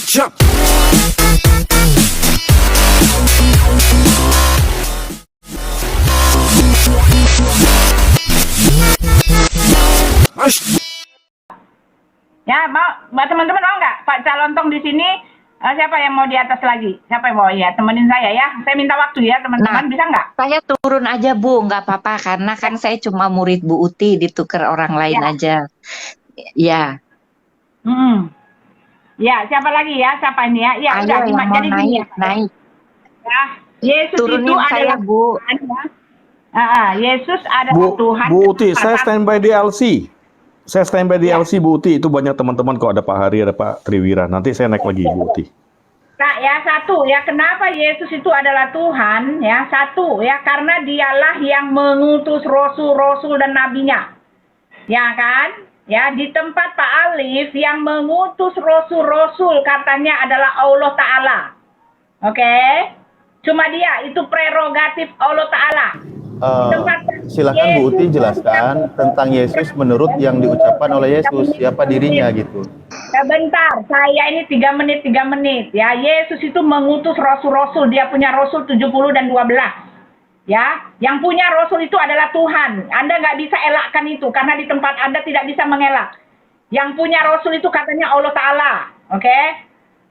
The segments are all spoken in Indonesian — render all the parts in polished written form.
Jump. Ya, mau teman-teman mau nggak Pak Calontong di sini? Siapa yang mau di atas lagi? Siapa yang mau ya? Temenin saya ya. Saya minta waktu ya teman-teman. Nah, bisa nggak? saya turun aja Bu, nggak apa-apa karena kan saya cuma murid Bu Uti, ditukar orang lain Ya. aja. Ya, Ya, siapa lagi ya? Siapa ini ya? Ya, ayo udah yang mau jadi gini ya. naik. Ya, Yesus Turunin itu saya, adalah Bu. Tuhan ya. Yesus adalah Bu, Tuhan. Bu Uti, saya standby di LC. Saya standby di Ya. LC, Bu Uti. Itu banyak teman-teman kok, ada Pak Hari, ada Pak Triwira. Nanti saya naik lagi, Bu Uti. Nah, ya satu ya, kenapa Yesus itu adalah Tuhan ya? Satu ya, karena dialah yang mengutus rasul-rasul dan nabinya. Ya kan? Ya, di tempat Pak Alif yang mengutus rasul-rasul katanya adalah Allah Ta'ala. Oke? Cuma dia, itu prerogatif Allah Ta'ala. Silakan Bu Uti jelaskan tentang Yesus menurut yang diucapkan oleh Yesus, siapa dirinya gitu. Sebentar, saya ini 3 menit ya. Yesus itu mengutus rasul-rasul, dia punya rasul 70 dan 12. Ya, yang punya rasul itu adalah Tuhan. Anda nggak bisa elakkan itu karena di tempat Anda tidak bisa mengelak. Yang punya rasul itu katanya Allah Ta'ala. Oke?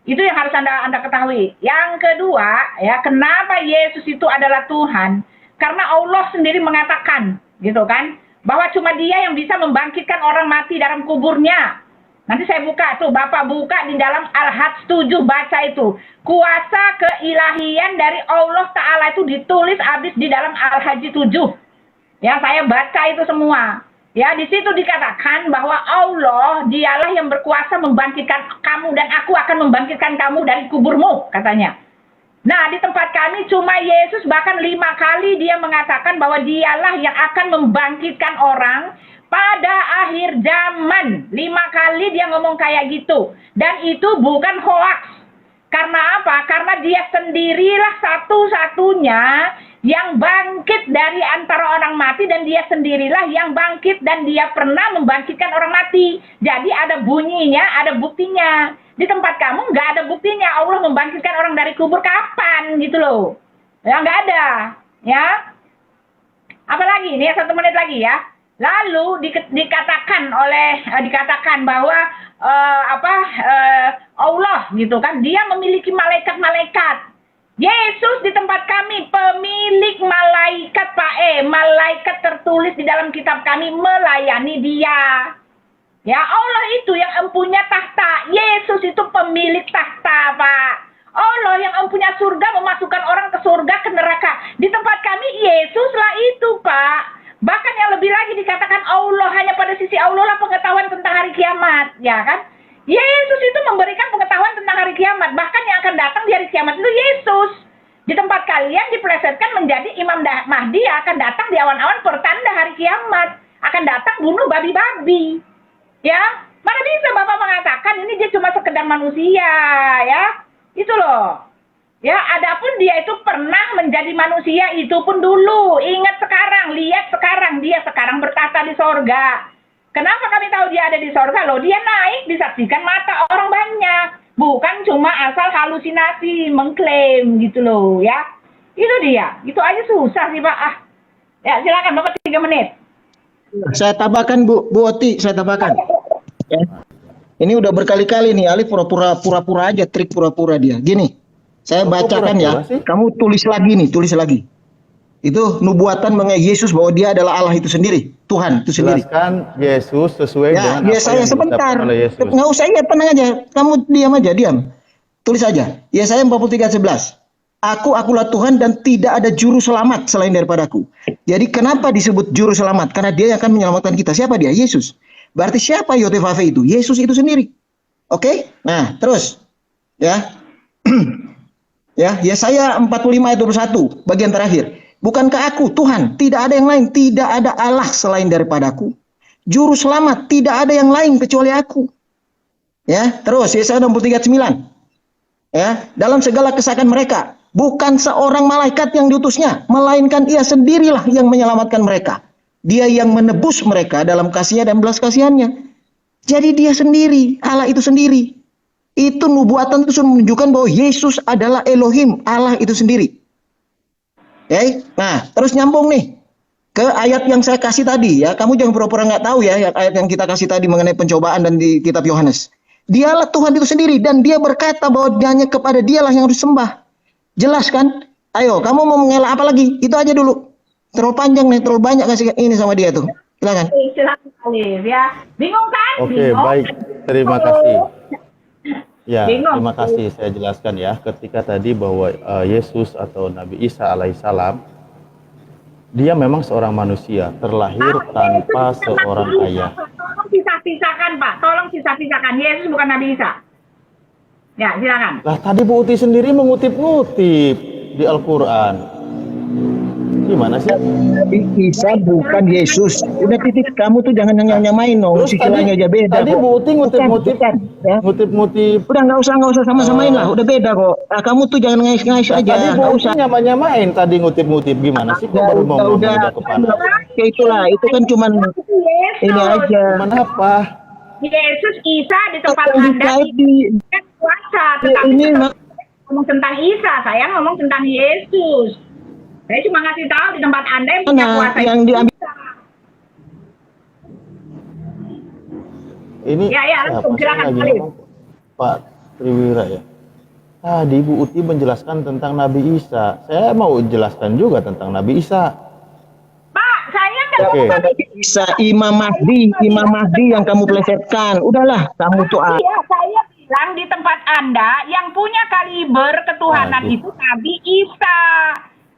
Itu yang harus Anda ketahui. Yang kedua, ya, kenapa Yesus itu adalah Tuhan? Karena Allah sendiri mengatakan, gitu kan, bahwa cuma Dia yang bisa membangkitkan orang mati dalam kuburnya. Nanti saya buka tuh, Bapak buka di dalam Al-Hajj 7, baca itu. Kuasa keilahian dari Allah Ta'ala itu ditulis habis di dalam Al-Hajj 7. Ya, saya baca itu semua. Ya, di situ dikatakan bahwa Allah dialah yang berkuasa membangkitkan kamu dan aku akan membangkitkan kamu dari kuburmu, katanya. Nah, di tempat kami cuma Yesus bahkan 5 kali dia mengatakan bahwa dialah yang akan membangkitkan orang pada akhir zaman. 5 kali dia ngomong kayak gitu. Dan itu bukan hoaks. Karena apa? Karena dia sendirilah satu-satunya yang bangkit dari antara orang mati. Dan dia sendirilah yang bangkit. Dan dia pernah membangkitkan orang mati. Jadi ada bunyinya, ada buktinya. Di tempat kamu nggak ada buktinya Allah membangkitkan orang dari kubur kapan gitu loh. Ya nggak ada. Ya. Apalagi ini 1 menit lagi ya. Lalu dikatakan bahwa Allah gitu kan, dia memiliki malaikat-malaikat. Yesus di tempat kami pemilik malaikat, malaikat tertulis di dalam kitab kami melayani dia. Ya, Allah itu yang empunya tahta. Yesus itu pemilik tahta, Pak. Allah yang empunya surga memasukkan orang ke surga, ke neraka. Di tempat kami Yesuslah itu, Pak. Bahkan yang lebih lagi dikatakan Allah, hanya pada sisi Allah lah pengetahuan tentang hari kiamat, ya kan? Yesus itu memberikan pengetahuan tentang hari kiamat. Bahkan yang akan datang di hari kiamat itu Yesus. Di tempat kalian diplesetkan menjadi Imam Mahdi yang akan datang di awan-awan pertanda hari kiamat. Akan datang bunuh babi-babi. Ya, mana bisa Bapak mengatakan ini dia cuma sekedar manusia, ya? Itu loh. Ya, adapun dia itu pernah menjadi manusia itu pun dulu. Ingat sekarang, lihat sekarang, dia sekarang bertahta di sorga. Kenapa kami tahu dia ada di sorga? Loh, dia naik disaksikan mata orang banyak. Bukan cuma asal halusinasi, mengklaim gitu loh, ya. Itu dia. Itu aja susah sih, Pak. Ya, silakan Bapak 3 menit. Saya tambahkan Bu Oti, saya tambahkan. Ya. Ini udah berkali-kali nih, Alif pura-pura aja, trik pura-pura dia. Gini. Saya bacakan ya, kamu tulis lagi. Itu nubuatan mengenai Yesus bahwa dia adalah Allah itu sendiri, Tuhan itu sendiri. Jelaskan Yesus sesuai Ya, dengan apa saya yang sebentar. diucapkan oleh Yesus. Nggak usah, ya tenang aja. Kamu diam. Tulis aja. Yesaya 43:11. Akulah Tuhan dan tidak ada juru selamat selain daripadaku. Jadi kenapa disebut juru selamat? Karena dia yang akan menyelamatkan kita. Siapa dia? Yesus. Berarti siapa Yotevave itu? Yesus itu sendiri. Oke? Nah, terus. Ya. Ya, Yesaya 45 ayat 21, bagian terakhir. Bukankah aku Tuhan, tidak ada yang lain, tidak ada Allah selain daripadaku. Juru selamat, tidak ada yang lain kecuali aku. Ya, terus Yesaya 63:9. Ya, dalam segala kesaksian mereka, bukan seorang malaikat yang diutusnya, melainkan ia sendirilah yang menyelamatkan mereka. Dia yang menebus mereka dalam kasihnya dan belas kasihannya. Jadi dia sendiri, Allah itu sendiri. Itu nubuatan itu sudah menunjukkan bahwa Yesus adalah Elohim, Allah itu sendiri. Ya, nah terus nyambung nih ke ayat yang saya kasih tadi ya. Kamu jangan pura-pura nggak tahu ya ayat yang kita kasih tadi mengenai pencobaan dan di kitab Yohanes. Dialah Tuhan itu sendiri dan dia berkata bahwa hanya kepada dialah yang harus sembah. Jelas kan? Ayo, kamu mau mengelak apa lagi? Itu aja dulu. Terlalu panjang nih, terlalu banyak kasih ini sama dia tuh. Silakan. Silakan Alif ya. Bingung kan? Oke, Bingung? baik. Terima kasih. Ya, Bingung. terima kasih. Saya jelaskan ya. Ketika tadi bahwa Yesus atau Nabi Isa alaihissalam, dia memang seorang manusia, terlahir tanpa seorang ayah. Tolong pisah-pisahkan Pak. Tolong pisah-pisahkan. Yesus bukan Nabi Isa. Ya, silakan. Lah tadi Bu Uti sendiri mengutip-ngutip di Al-Quran. Gimana sih? Nabi Isa bukan Yesus. Udah titik, kamu tuh jangan nyamain dong. Terus Istilahnya aja beda. tadi kok. Bu Uti ngutip-ngutip, Bukan, ya. ngutip-ngutip. Udah nggak usah sama-samain lah. Udah beda kok. Nah, kamu tuh jangan ngais-ngais aja. Tadi Bu Nggak Uti usah. nyamain tadi ngutip-ngutip. Gimana sih? Kok baru mau ngomong udah kepala? Ya itulah. Itu kan cuman ini aja. Cuman apa? Yesus Isa di tempat Yang Anda dikait di kan kuasa, ya, tetapi ini ngomong tentang Isa, saya ngomong tentang Yesus. Saya cuma ngasih tahu di tempat Anda yang punya mana kuasa yang itu diambil. Isa. Ini Ya, langsung, siapa? Saya silakan, lagi Alif. ngomong Pak Triwira ya. Tadi Bu Uti menjelaskan tentang Nabi Isa. Saya mau jelaskan juga tentang Nabi Isa. Pak, saya nggak Oke. ngomong Nabi Bisa Imam Mahdi yang kamu plesetkan. Udahlah, kamu tuh Iya, saya bilang di tempat Anda yang punya kaliber ketuhanan Aduh. itu Nabi Isa.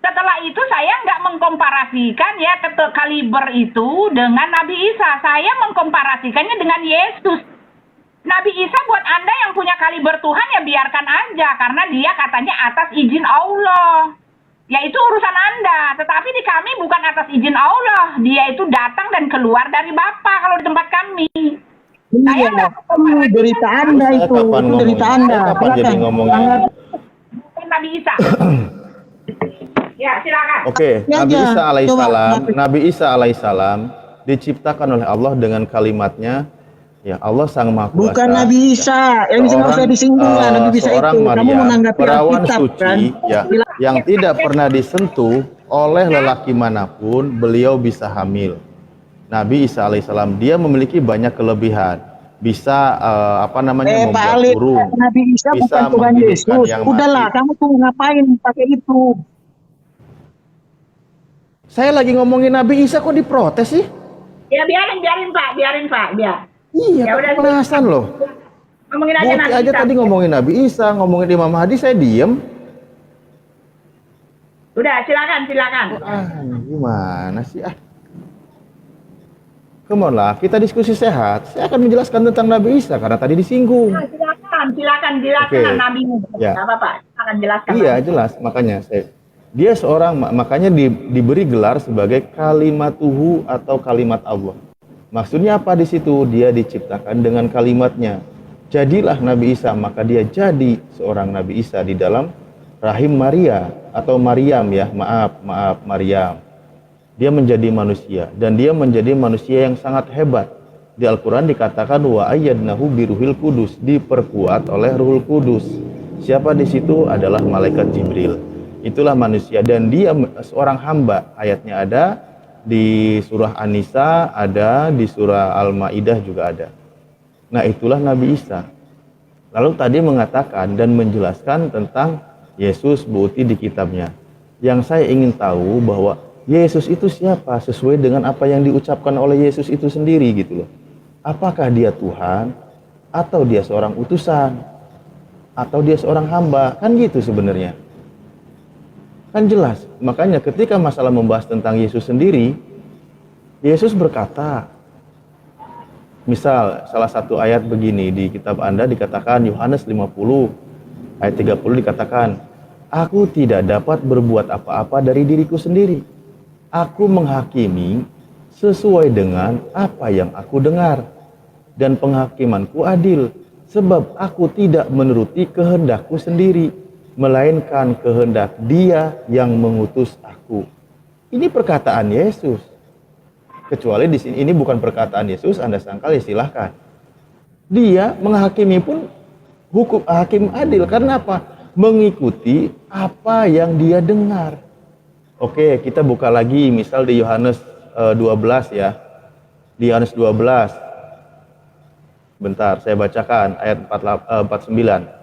Setelah itu saya nggak mengkomparasikan ya kaliber itu dengan Nabi Isa. Saya mengkomparasikannya dengan Yesus. Nabi Isa buat Anda yang punya kaliber Tuhan ya biarkan aja. Karena dia katanya atas izin Allah. Ya itu urusan Anda. Tetapi di kami bukan atas izin Allah. Dia itu datang dan keluar dari Bapa kalau di tempat kami. Saya iya, nggak itu derita Anda Saya itu. kapan Itu derita ngomongin? Anda. Saya kapan jadi Silakan. ngomongin? Sangat bukan Nabi Isa. Ya silakan. Oke, Ya, Nabi ya. Isa alaihissalam, Coba. Nabi Isa alaihissalam diciptakan oleh Allah dengan kalimatnya, ya Allah Sang Maha Kuasa. bukan Nabi Isa. Yang bisa nggak usah disinggung lah Nabi Isa seorang itu. Kamu Maryam, menanggapi perawan Alkitab suci, kan? ya, yang tidak pernah disentuh oleh lelaki manapun, beliau bisa hamil. Nabi Isa alaihissalam dia memiliki banyak kelebihan, bisa Pak membuat Alif, burung, Nabi Isa bisa bukan Tuhan menghidupkan Yesus. yang Udahlah, mati. kamu tuh ngapain pakai itu? Saya lagi ngomongin Nabi Isa kok diprotes sih? Ya biarin Pak, biar. Iya, Ya udah, kepanasan loh. Ngomongin aja Bukti Nabi aja Isa. tadi ngomongin Nabi Isa, ngomongin Imam Mahdi, saya diem. Udah, silakan. Gimana sih? Come on lah, kita diskusi sehat. Saya akan menjelaskan tentang Nabi Isa karena tadi disinggung. Nah, silakan Oke. Nabi. Ya. Nggak apa-apa, silakan jelaskan. Iya, Nabi. jelas. Makanya dia seorang, makanya diberi gelar sebagai kalimatuhu atau kalimat Allah. Maksudnya apa di situ? Dia diciptakan dengan kalimatnya. Jadilah Nabi Isa, maka dia jadi seorang Nabi Isa di dalam rahim Maria atau Maryam ya, maaf Maryam. Dia menjadi manusia dan dia menjadi manusia yang sangat hebat. Di Al-Qur'an dikatakan wa ayyadnahu biruhil kudus, diperkuat oleh Ruhul Kudus. Siapa di situ adalah malaikat Jibril. Itulah manusia dan dia seorang hamba. Ayatnya ada di surah An-Nisa, ada di surah Al-Maidah juga ada. Nah, itulah Nabi Isa. Lalu tadi mengatakan dan menjelaskan tentang Yesus Bukti di kitabnya. Yang saya ingin tahu bahwa Yesus itu siapa sesuai dengan apa yang diucapkan oleh Yesus itu sendiri gitu loh. Apakah dia Tuhan atau dia seorang utusan atau dia seorang hamba? Kan gitu sebenarnya. Kan jelas. Makanya ketika masalah membahas tentang Yesus sendiri, Yesus berkata, misal salah satu ayat begini di kitab Anda dikatakan Yohanes 50 ayat 30 dikatakan, aku tidak dapat berbuat apa-apa dari diriku sendiri. Aku menghakimi sesuai dengan apa yang aku dengar. Dan penghakimanku adil, sebab aku tidak menuruti kehendakku sendiri, melainkan kehendak Dia yang mengutus aku. Ini perkataan Yesus. Kecuali di sini ini bukan perkataan Yesus, Anda sangkal ya silahkan. Dia menghakimi pun hakim adil. Karena apa? Mengikuti apa yang dia dengar. Oke, kita buka lagi misal di Yohanes 12 ya. Di Yohanes 12. Bentar, saya bacakan ayat 49.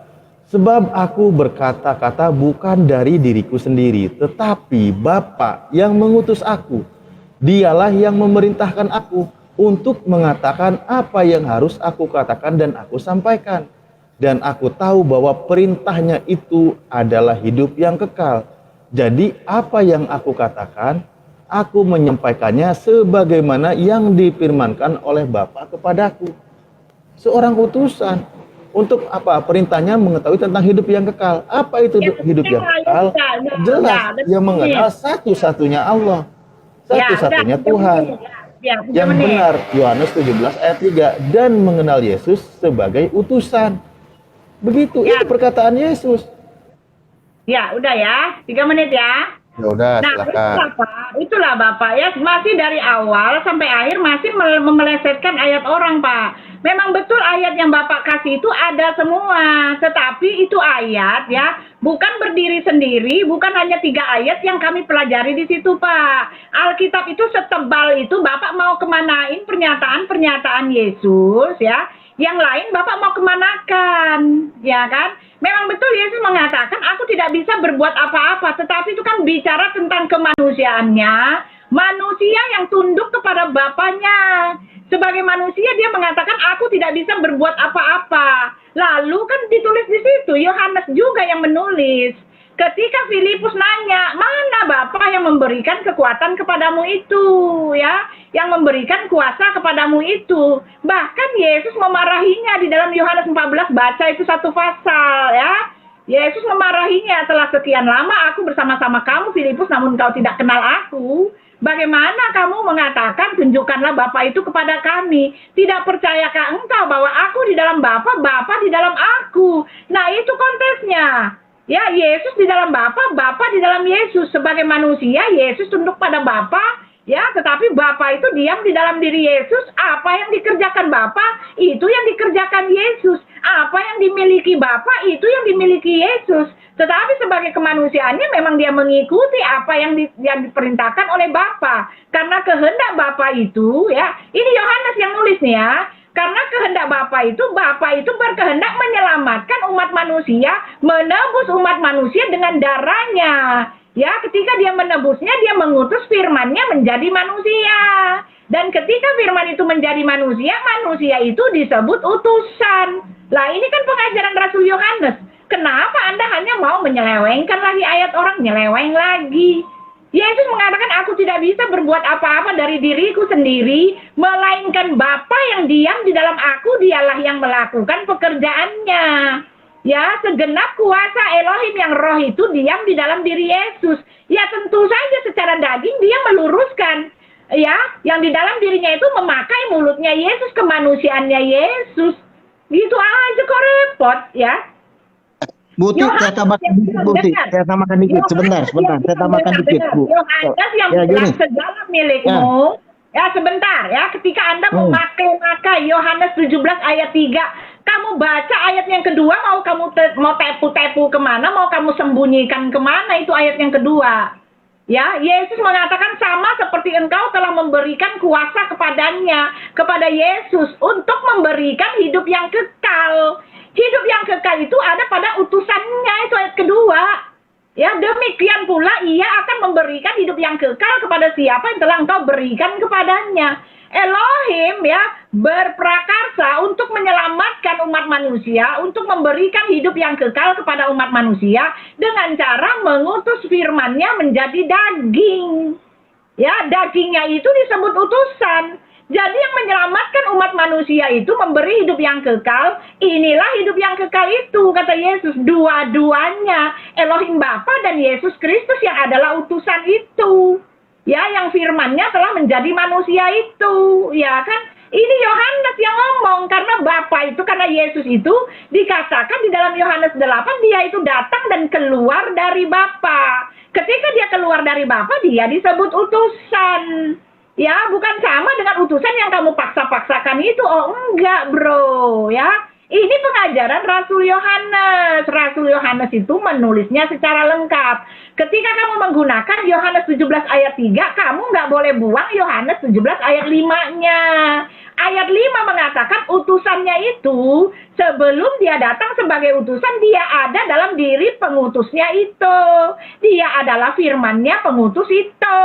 Sebab aku berkata-kata bukan dari diriku sendiri, tetapi Bapa yang mengutus aku. Dialah yang memerintahkan aku untuk mengatakan apa yang harus aku katakan dan aku sampaikan. Dan aku tahu bahwa perintahnya itu adalah hidup yang kekal. Jadi apa yang aku katakan, aku menyampaikannya sebagaimana yang difirmankan oleh Bapa kepadaku. Seorang utusan. Untuk apa? Perintahnya mengetahui tentang hidup yang kekal. Apa itu hidup yang kekal? Jelas, yang mengenal satu-satunya Allah. Satu-satunya Tuhan. Yang benar, Yohanes 17 ayat 3. Dan mengenal Yesus sebagai utusan. Begitu, itu perkataan Yesus. Ya, udah ya. 3 menit ya. Ya udah, Nah, silakan. itulah Bapak ya, masih dari awal sampai akhir masih memelesetkan ayat orang, Pak. Memang betul ayat yang Bapak kasih itu ada semua, tetapi itu ayat ya, bukan berdiri sendiri, bukan hanya 3 ayat yang kami pelajari di situ, Pak. Alkitab itu setebal itu, Bapak mau kemanain pernyataan-pernyataan Yesus ya, yang lain Bapak mau kemanakan, ya kan? Memang betul Yesus mengatakan, aku tidak bisa berbuat apa-apa, tetapi itu kan bicara tentang kemanusiaannya, manusia yang tunduk kepada Bapaknya. Sebagai manusia dia mengatakan, aku tidak bisa berbuat apa-apa. Lalu kan ditulis di situ, Yohanes juga yang menulis. Ketika Filipus nanya, mana Bapa yang memberikan kekuatan kepadamu itu, ya, yang memberikan kuasa kepadamu itu. Bahkan Yesus memarahinya di dalam Yohanes 14, baca itu satu pasal, ya. Yesus memarahinya, telah sekian lama aku bersama-sama kamu, Filipus, namun kau tidak kenal aku. Bagaimana kamu mengatakan, tunjukkanlah Bapa itu kepada kami? Tidak percayakah engkau bahwa aku di dalam Bapa, Bapa di dalam aku? Nah, itu konteksnya. Ya, Yesus di dalam Bapa, Bapa di dalam Yesus. Sebagai manusia, Yesus tunduk pada Bapa, ya, tetapi Bapa itu diam di dalam diri Yesus. Apa yang dikerjakan Bapa, itu yang dikerjakan Yesus. Apa yang dimiliki Bapa, itu yang dimiliki Yesus. Tetapi sebagai kemanusiaannya memang dia mengikuti apa yang diperintahkan oleh Bapa. Karena kehendak Bapa itu, ya, ini Yohanes yang nulis nih ya. Karena kehendak Bapa itu berkehendak menyelamatkan umat manusia, menebus umat manusia dengan darahnya. Ya, ketika dia menebusnya, dia mengutus firman-Nya menjadi manusia. Dan ketika firman itu menjadi manusia, manusia itu disebut utusan. Lah, ini kan pengajaran Rasul Yohanes. Kenapa Anda hanya mau menyelewengkan lagi ayat orang, nyeleweng lagi? Yesus mengatakan, aku tidak bisa berbuat apa-apa dari diriku sendiri, melainkan Bapa yang diam di dalam aku, dialah yang melakukan pekerjaannya. Ya, segenap kuasa Elohim yang roh itu diam di dalam diri Yesus. Ya, tentu saja secara daging dia meluruskan. Ya, yang di dalam dirinya itu memakai mulutnya Yesus, kemanusiaannya Yesus. Gitu aja kok repot, ya. Buti, saya tambahkan dikit, Buti. Saya tambahkan dikit, sebentar. Saya tambahkan dikit, Bu. Yohanes yang Ya, bilang gini. segala milikmu. Ya, sebentar ya. Ketika Anda memakai Yohanes 17 ayat 3, kamu baca ayat yang kedua, mau kamu mau tepu-tepu kemana, mau kamu sembunyikan kemana, itu ayat yang kedua. Ya, Yesus mengatakan sama seperti engkau telah memberikan kuasa kepadanya, kepada Yesus, untuk memberikan hidup yang kekal. Hidup yang kekal itu ada pada utusannya, itu ayat kedua. Ya, demikian pula ia akan memberikan hidup yang kekal kepada siapa yang telah engkau berikan kepadanya. Elohim ya berprakarsa untuk menyelamatkan umat manusia, untuk memberikan hidup yang kekal kepada umat manusia dengan cara mengutus firman-Nya menjadi daging. Ya, dagingnya itu disebut utusan. Jadi yang menyelamatkan umat manusia itu memberi hidup yang kekal. Inilah hidup yang kekal itu, kata Yesus. Dua-duanya, Elohim Bapa dan Yesus Kristus yang adalah utusan itu. Ya, yang firman-Nya telah menjadi manusia itu. Ya kan? Ini Yohanes yang ngomong. Karena Bapa itu, karena Yesus itu dikatakan di dalam Yohanes 8, dia itu datang dan keluar dari Bapa. Ketika dia keluar dari Bapa, dia disebut utusan. Ya, bukan sama dengan utusan yang kamu paksa-paksakan itu. Oh, enggak, bro. Ya, Ini pengajaran Rasul Yohanes. Rasul Yohanes itu menulisnya secara lengkap. Ketika kamu menggunakan Yohanes 17 ayat 3, kamu nggak boleh buang Yohanes 17 ayat 5-nya. Ayat 5 mengatakan utusannya itu, sebelum dia datang sebagai utusan, dia ada dalam diri pengutusnya itu. Dia adalah firman-Nya pengutus itu.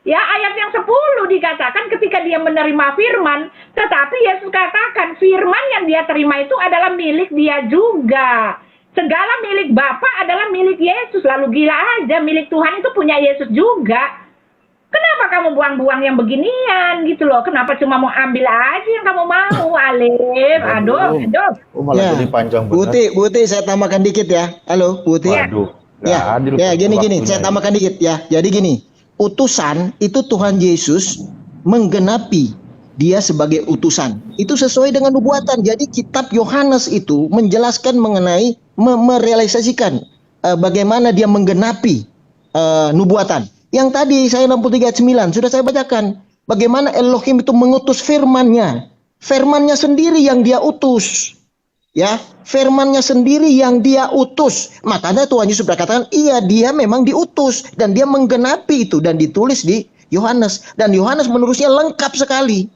Ya, ayat yang 10 dikatakan ketika dia menerima firman, tetapi Yesus katakan firman yang dia terima itu adalah milik dia juga. Segala milik Bapa adalah milik Yesus. Lalu gila aja, milik Tuhan itu punya Yesus juga. Kenapa kamu buang-buang yang beginian gitu loh? Kenapa cuma mau ambil aja yang kamu mau, Alif? Aduh. Oh, malah jadi panjang banget. Bu Uti, saya tambahkan dikit ya. Halo, Bu Uti. Waduh, nggak adil Gini, waktunya saya ini. tambahkan dikit ya. Jadi gini, utusan itu Tuhan Yesus menggenapi dia sebagai utusan. Itu sesuai dengan nubuatan. Jadi kitab Yohanes itu menjelaskan mengenai merealisasikan bagaimana dia menggenapi nubuatan. Yang tadi saya 63 ayat 9 sudah saya bacakan. Bagaimana Elohim itu mengutus firman-Nya. Firman-Nya sendiri yang dia utus. Ya, firman-Nya sendiri yang dia utus. Makanya Tuhan Yesus berkatakan, iya dia memang diutus dan dia menggenapi itu dan ditulis di Yohanes, dan Yohanes menulisnya lengkap sekali.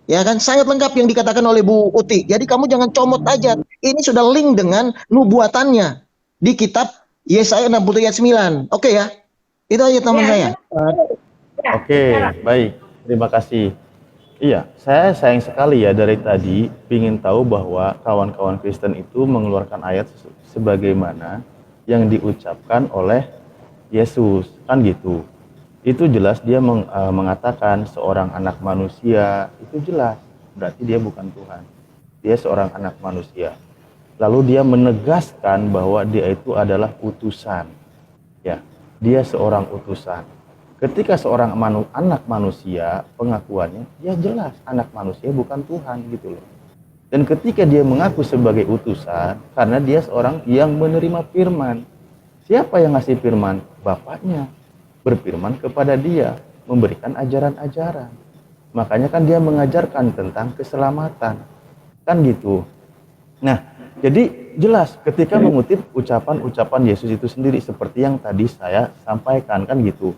Ya kan, sangat lengkap yang dikatakan oleh Bu Uti. Jadi kamu jangan comot aja. Ini sudah link dengan nubuatannya di kitab Yesaya 63 ayat 9. Oke ya. Itu aja teman saya. Oke, baik. Terima kasih. Iya, saya sayang sekali ya dari tadi ingin tahu bahwa kawan-kawan Kristen itu mengeluarkan ayat sebagaimana yang diucapkan oleh Yesus, kan gitu. Itu jelas dia mengatakan seorang anak manusia, itu jelas. Berarti dia bukan Tuhan. Dia seorang anak manusia. Lalu dia menegaskan bahwa dia itu adalah utusan. Ya, dia seorang utusan. Ketika seorang anak manusia, pengakuannya, ya jelas anak manusia bukan Tuhan gitu loh. Dan ketika dia mengaku sebagai utusan, karena dia seorang yang menerima firman. Siapa yang ngasih firman? Bapaknya. Berfirman kepada dia, memberikan ajaran-ajaran. Makanya kan dia mengajarkan tentang keselamatan. Kan gitu. Nah, jadi jelas ketika mengutip ucapan-ucapan Yesus itu sendiri seperti yang tadi saya sampaikan, kan gitu.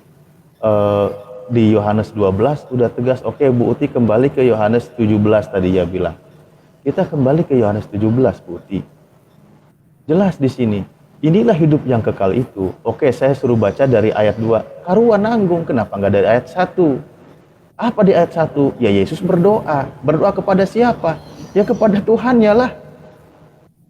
Di Yohanes 12 udah tegas. Oke, Bu Uti kembali ke Yohanes 17 tadi ya bilang. Kita kembali ke Yohanes 17, Bu Uti. Jelas di sini. Inilah hidup yang kekal itu. Oke, saya suruh baca dari ayat 2. Karuan nanggung, kenapa nggak dari ayat 1? Apa di ayat 1? Ya Yesus berdoa. Berdoa kepada siapa? Ya kepada Tuhannya lah.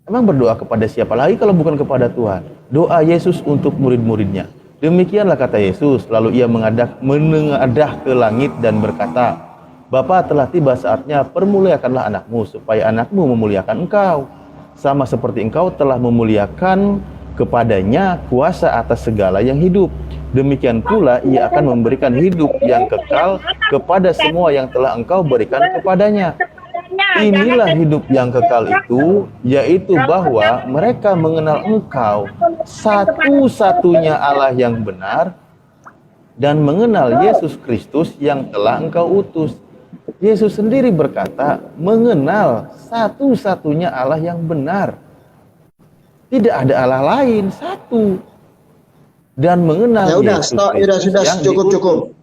Emang berdoa kepada siapa lagi kalau bukan kepada Tuhan? Doa Yesus untuk murid-muridnya. Demikianlah kata Yesus, lalu ia menengadah ke langit dan berkata, Bapa, telah tiba saatnya, permuliakanlah anakmu, supaya anakmu memuliakan engkau. Sama seperti engkau telah memuliakan kepadanya kuasa atas segala yang hidup. Demikian pula ia akan memberikan hidup yang kekal kepada semua yang telah engkau berikan kepadanya. Inilah hidup yang kekal itu, yaitu bahwa mereka mengenal engkau, satu-satunya Allah yang benar, dan mengenal Yesus Kristus yang telah engkau utus. Yesus sendiri berkata, mengenal satu-satunya Allah yang benar. Tidak ada Allah lain, satu. Dan mengenal Yesus Kristus sudah yang cukup. diutus.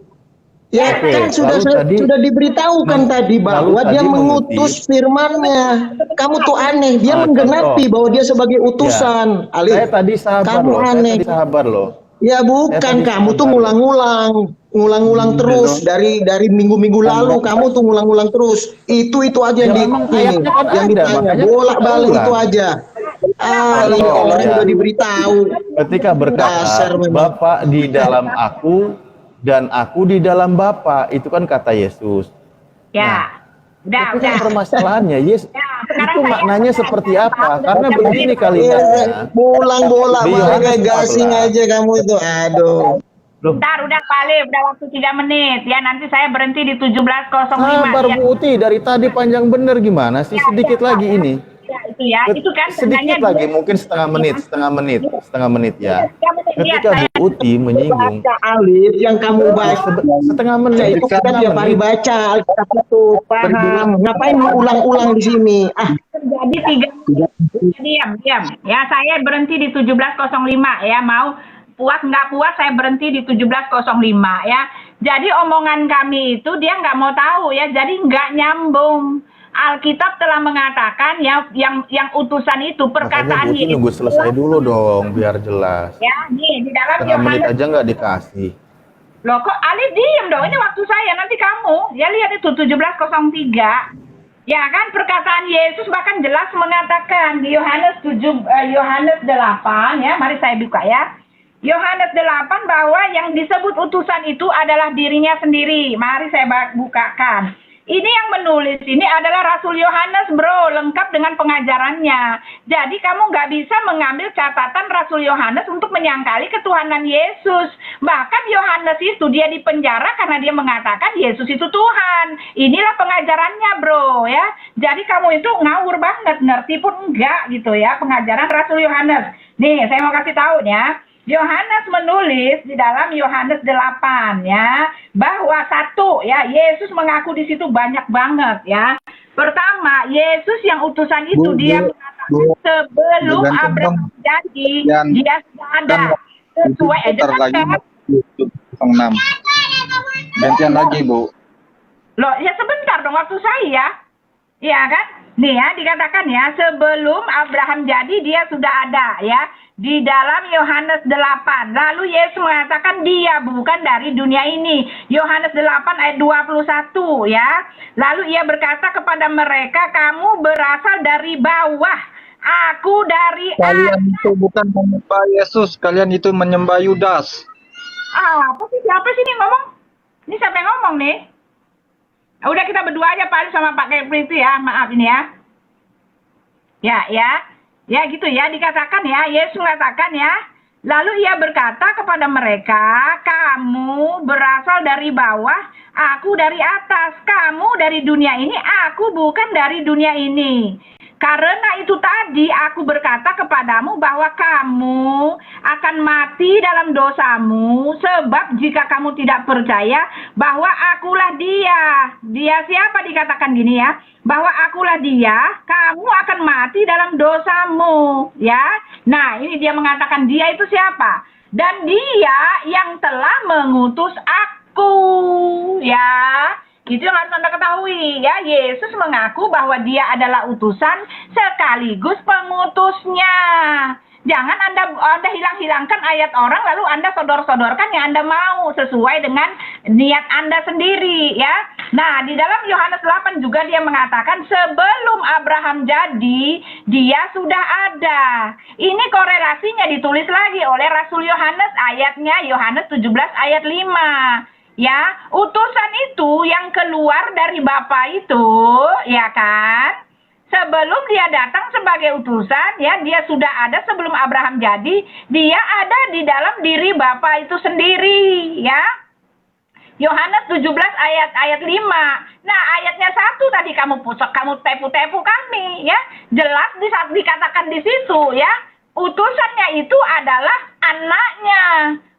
Ya, Oke, kan sudah diberitahukan tadi bahwa dia mengutus firman-Nya. Kamu tuh aneh, dia menggenapi bahwa dia sebagai utusan. Ya, Alif, saya tadi sabar kamu loh. aneh. Saya tadi sabar loh. Ya bukan, kamu tuh ngulang-ngulang terus dari minggu-minggu lalu kamu tuh ngulang-ngulang terus. Itu aja yang yang ditanya, bolak-balik itu aja. Ini orang udah diberitahu. Ketika berkata, Bapa di dalam aku dan aku di dalam Bapa, itu kan kata Yesus. Ya, Nah, udah. permasalahannya, Yesus itu maknanya seperti apa? Karena begini kalimatnya. Bolang-bolang, makanya gasing aja kamu itu. Aduh. Bentar, udah Pak Alif, udah waktu 3 menit. Ya, nanti saya berhenti di 17.05. Sabar Ya. Bu Uti, dari tadi panjang bener gimana sih? Sedikit lagi ini. Ya, itu ya. Itu kan Sedikit sebenarnya lagi, mungkin setengah menit ya. 3 menit. Ketika saya Bu Uti menyinggung Baca Alif yang kamu baca setengah menit, itu kita setengah tiap hari menit, baca Alkitab itu paham. Ngapain mau ulang-ulang di sini? terjadi 3 diam. Ya, saya berhenti di 17.05 ya. Mau puas nggak puas saya berhenti di 17.05 ya. Jadi omongan kami itu dia nggak mau tahu ya. Jadi nggak nyambung. Alkitab telah mengatakan ya yang utusan itu makanya perkataan Bu Uti nunggu selesai dulu dong biar jelas. ya, nih di dalam Setengah menit Yohanes. aja nggak dikasih. Loh kok Alif diem dong, ini waktu saya, nanti kamu. Ya lihat itu 17.03. Ya kan perkataan Yesus bahkan jelas mengatakan di Yohanes 8 ya, mari saya buka ya. Yohanes 8 bahwa yang disebut utusan itu adalah dirinya sendiri. Mari saya bukakan. Ini yang menulis ini adalah Rasul Yohanes, bro, lengkap dengan pengajarannya. Jadi kamu nggak bisa mengambil catatan Rasul Yohanes untuk menyangkali ketuhanan Yesus. Bahkan Yohanes itu dia dipenjara karena dia mengatakan Yesus itu Tuhan. Inilah pengajarannya, bro, ya. Jadi kamu itu ngawur banget, ngerti pun enggak gitu ya pengajaran Rasul Yohanes. Nih, saya mau kasih tahu ya. Yohanes menulis di dalam Yohanes 8 ya, bahwa satu ya, Yesus mengaku di situ banyak banget ya. Pertama, Yesus yang utusan itu dia mengatakan sebelum Abraham jadi dia sudah ada. Sesuai aja kan? 6. Gantian lagi, Bu. Loh, ya sebentar dong waktu saya. Iya kan? Nih ya, dikatakan ya, sebelum Abraham jadi dia sudah ada ya. Di dalam Yohanes 8. Lalu Yesus mengatakan dia bukan dari dunia ini. Yohanes 8 ayat 21 ya. Lalu ia berkata kepada mereka, kamu berasal dari bawah. Aku dari Kalian itu bukan menyembah Yesus, kalian itu menyembah Yudas. apa sih? Siapa sih ini ngomong? Ini siapa yang ngomong nih? Udah kita berdua aja Pak Ali sama Pak Kepri ya. Maaf ini ya. Ya gitu ya, dikatakan ya, Yesus mengatakan ya. Lalu ia berkata kepada mereka, kamu berasal dari bawah, aku dari atas. Kamu dari dunia ini, aku bukan dari dunia ini. Karena itu tadi aku berkata kepadamu bahwa kamu akan mati dalam dosamu, sebab jika kamu tidak percaya bahwa akulah dia. Dia siapa dikatakan gini ya? Bahwa akulah dia, kamu akan mati dalam dosamu. Ya. Nah, ini dia mengatakan dia itu siapa? Dan dia yang telah mengutus aku. Ya. Itu yang harus Anda ketahui ya. Yesus mengaku bahwa dia adalah utusan sekaligus pengutusnya. Jangan Anda hilangkan ayat orang lalu Anda sodor-sodorkan yang Anda mau sesuai dengan niat Anda sendiri ya. Nah, di dalam Yohanes 8 juga dia mengatakan sebelum Abraham jadi, dia sudah ada. Ini korelasinya ditulis lagi oleh Rasul Yohanes ayatnya Yohanes 17 ayat 5. Ya, utusan itu yang keluar dari Bapa itu, ya kan? Sebelum dia datang sebagai utusan, ya, dia sudah ada sebelum Abraham jadi, dia ada di dalam diri Bapa itu sendiri, ya. Yohanes 17 ayat 5. Nah, ayatnya 1 tadi kamu tepu-tepu kami, ya. Jelas dikatakan di situ, ya. Utusannya itu adalah anaknya.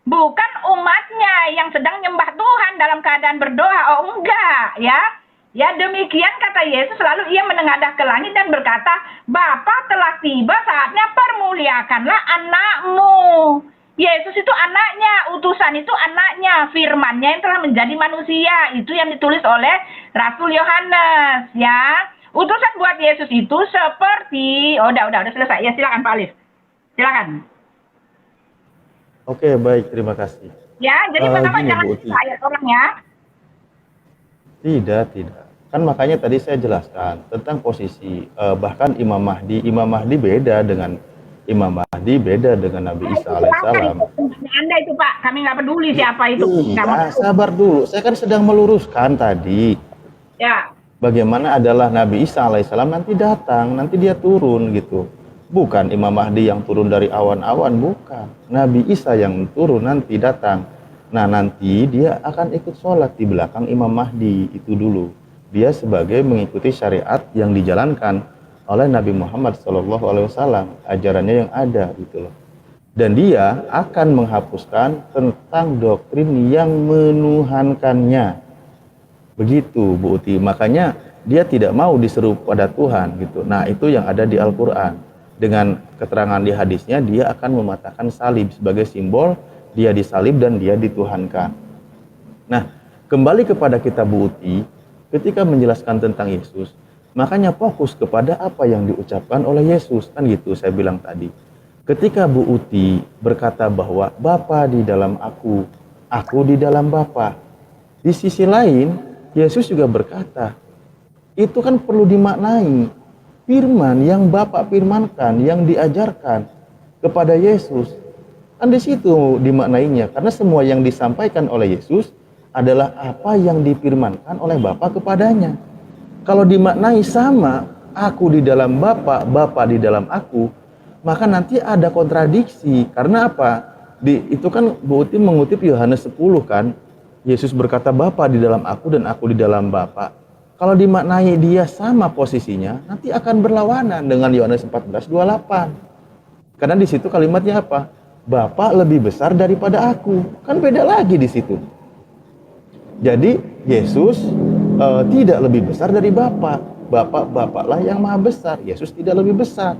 Bukan umatnya yang sedang nyembah Tuhan dalam keadaan berdoa. Oh enggak ya. Ya demikian kata Yesus, lalu ia menengadah ke langit dan berkata, Bapa telah tiba saatnya permuliakanlah anakmu. Yesus itu anaknya, utusan itu anaknya, firman-Nya yang telah menjadi manusia. Itu yang ditulis oleh Rasul Yohanes ya. Utusan buat Yesus itu seperti, udah selesai. Ya silakan Pak Alif. Silakan. Oke, baik, terima kasih. Ya, jadi pertama gini, jangan Bu Uti. ayat orang ya. Tidak. Kan makanya tadi saya jelaskan tentang posisi bahkan Imam Mahdi beda dengan Nabi Isa alaihissalam. Anda itu Pak, kami nggak peduli siapa itu. Iya, sabar dulu. Saya kan sedang meluruskan tadi. Ya. Bagaimana adalah Nabi Isa alaihissalam nanti datang, nanti dia turun gitu. Bukan Imam Mahdi yang turun dari awan-awan, bukan. Nabi Isa yang turun nanti datang. Nah, nanti dia akan ikut sholat di belakang Imam Mahdi, itu dulu. Dia sebagai mengikuti syariat yang dijalankan oleh Nabi Muhammad SAW, ajarannya yang ada gitu loh. Dan dia akan menghapuskan tentang doktrin yang menuhankannya. Begitu Bu Uti. Makanya dia tidak mau diseru pada Tuhan gitu. Nah, itu yang ada di Al-Qur'an. Dengan keterangan di hadisnya, dia akan mematahkan salib sebagai simbol dia disalib dan dia dituhankan. Nah, kembali kepada kita Bu Uti, ketika menjelaskan tentang Yesus, makanya fokus kepada apa yang diucapkan oleh Yesus, kan gitu saya bilang tadi. Ketika Bu Uti berkata bahwa Bapa di dalam aku di dalam Bapa. Di sisi lain, Yesus juga berkata, itu kan perlu dimaknai. Firman yang Bapa firmankan, yang diajarkan kepada Yesus, kan di situ dimaknainya. Karena semua yang disampaikan oleh Yesus adalah apa yang difirmankan oleh Bapa kepadanya. Kalau dimaknai sama, aku di dalam Bapa, Bapa di dalam aku, maka nanti ada kontradiksi. Karena apa? Itu kan Bu Uti mengutip Yohanes 10 kan, Yesus berkata Bapa di dalam aku dan aku di dalam Bapa. Kalau dimaknai dia sama posisinya, nanti akan berlawanan dengan Yohanes 14:28. Karena di situ kalimatnya apa? Bapa lebih besar daripada aku. Kan beda lagi di situ. Jadi Yesus tidak lebih besar dari Bapa. Bapaklah yang maha besar. Yesus tidak lebih besar.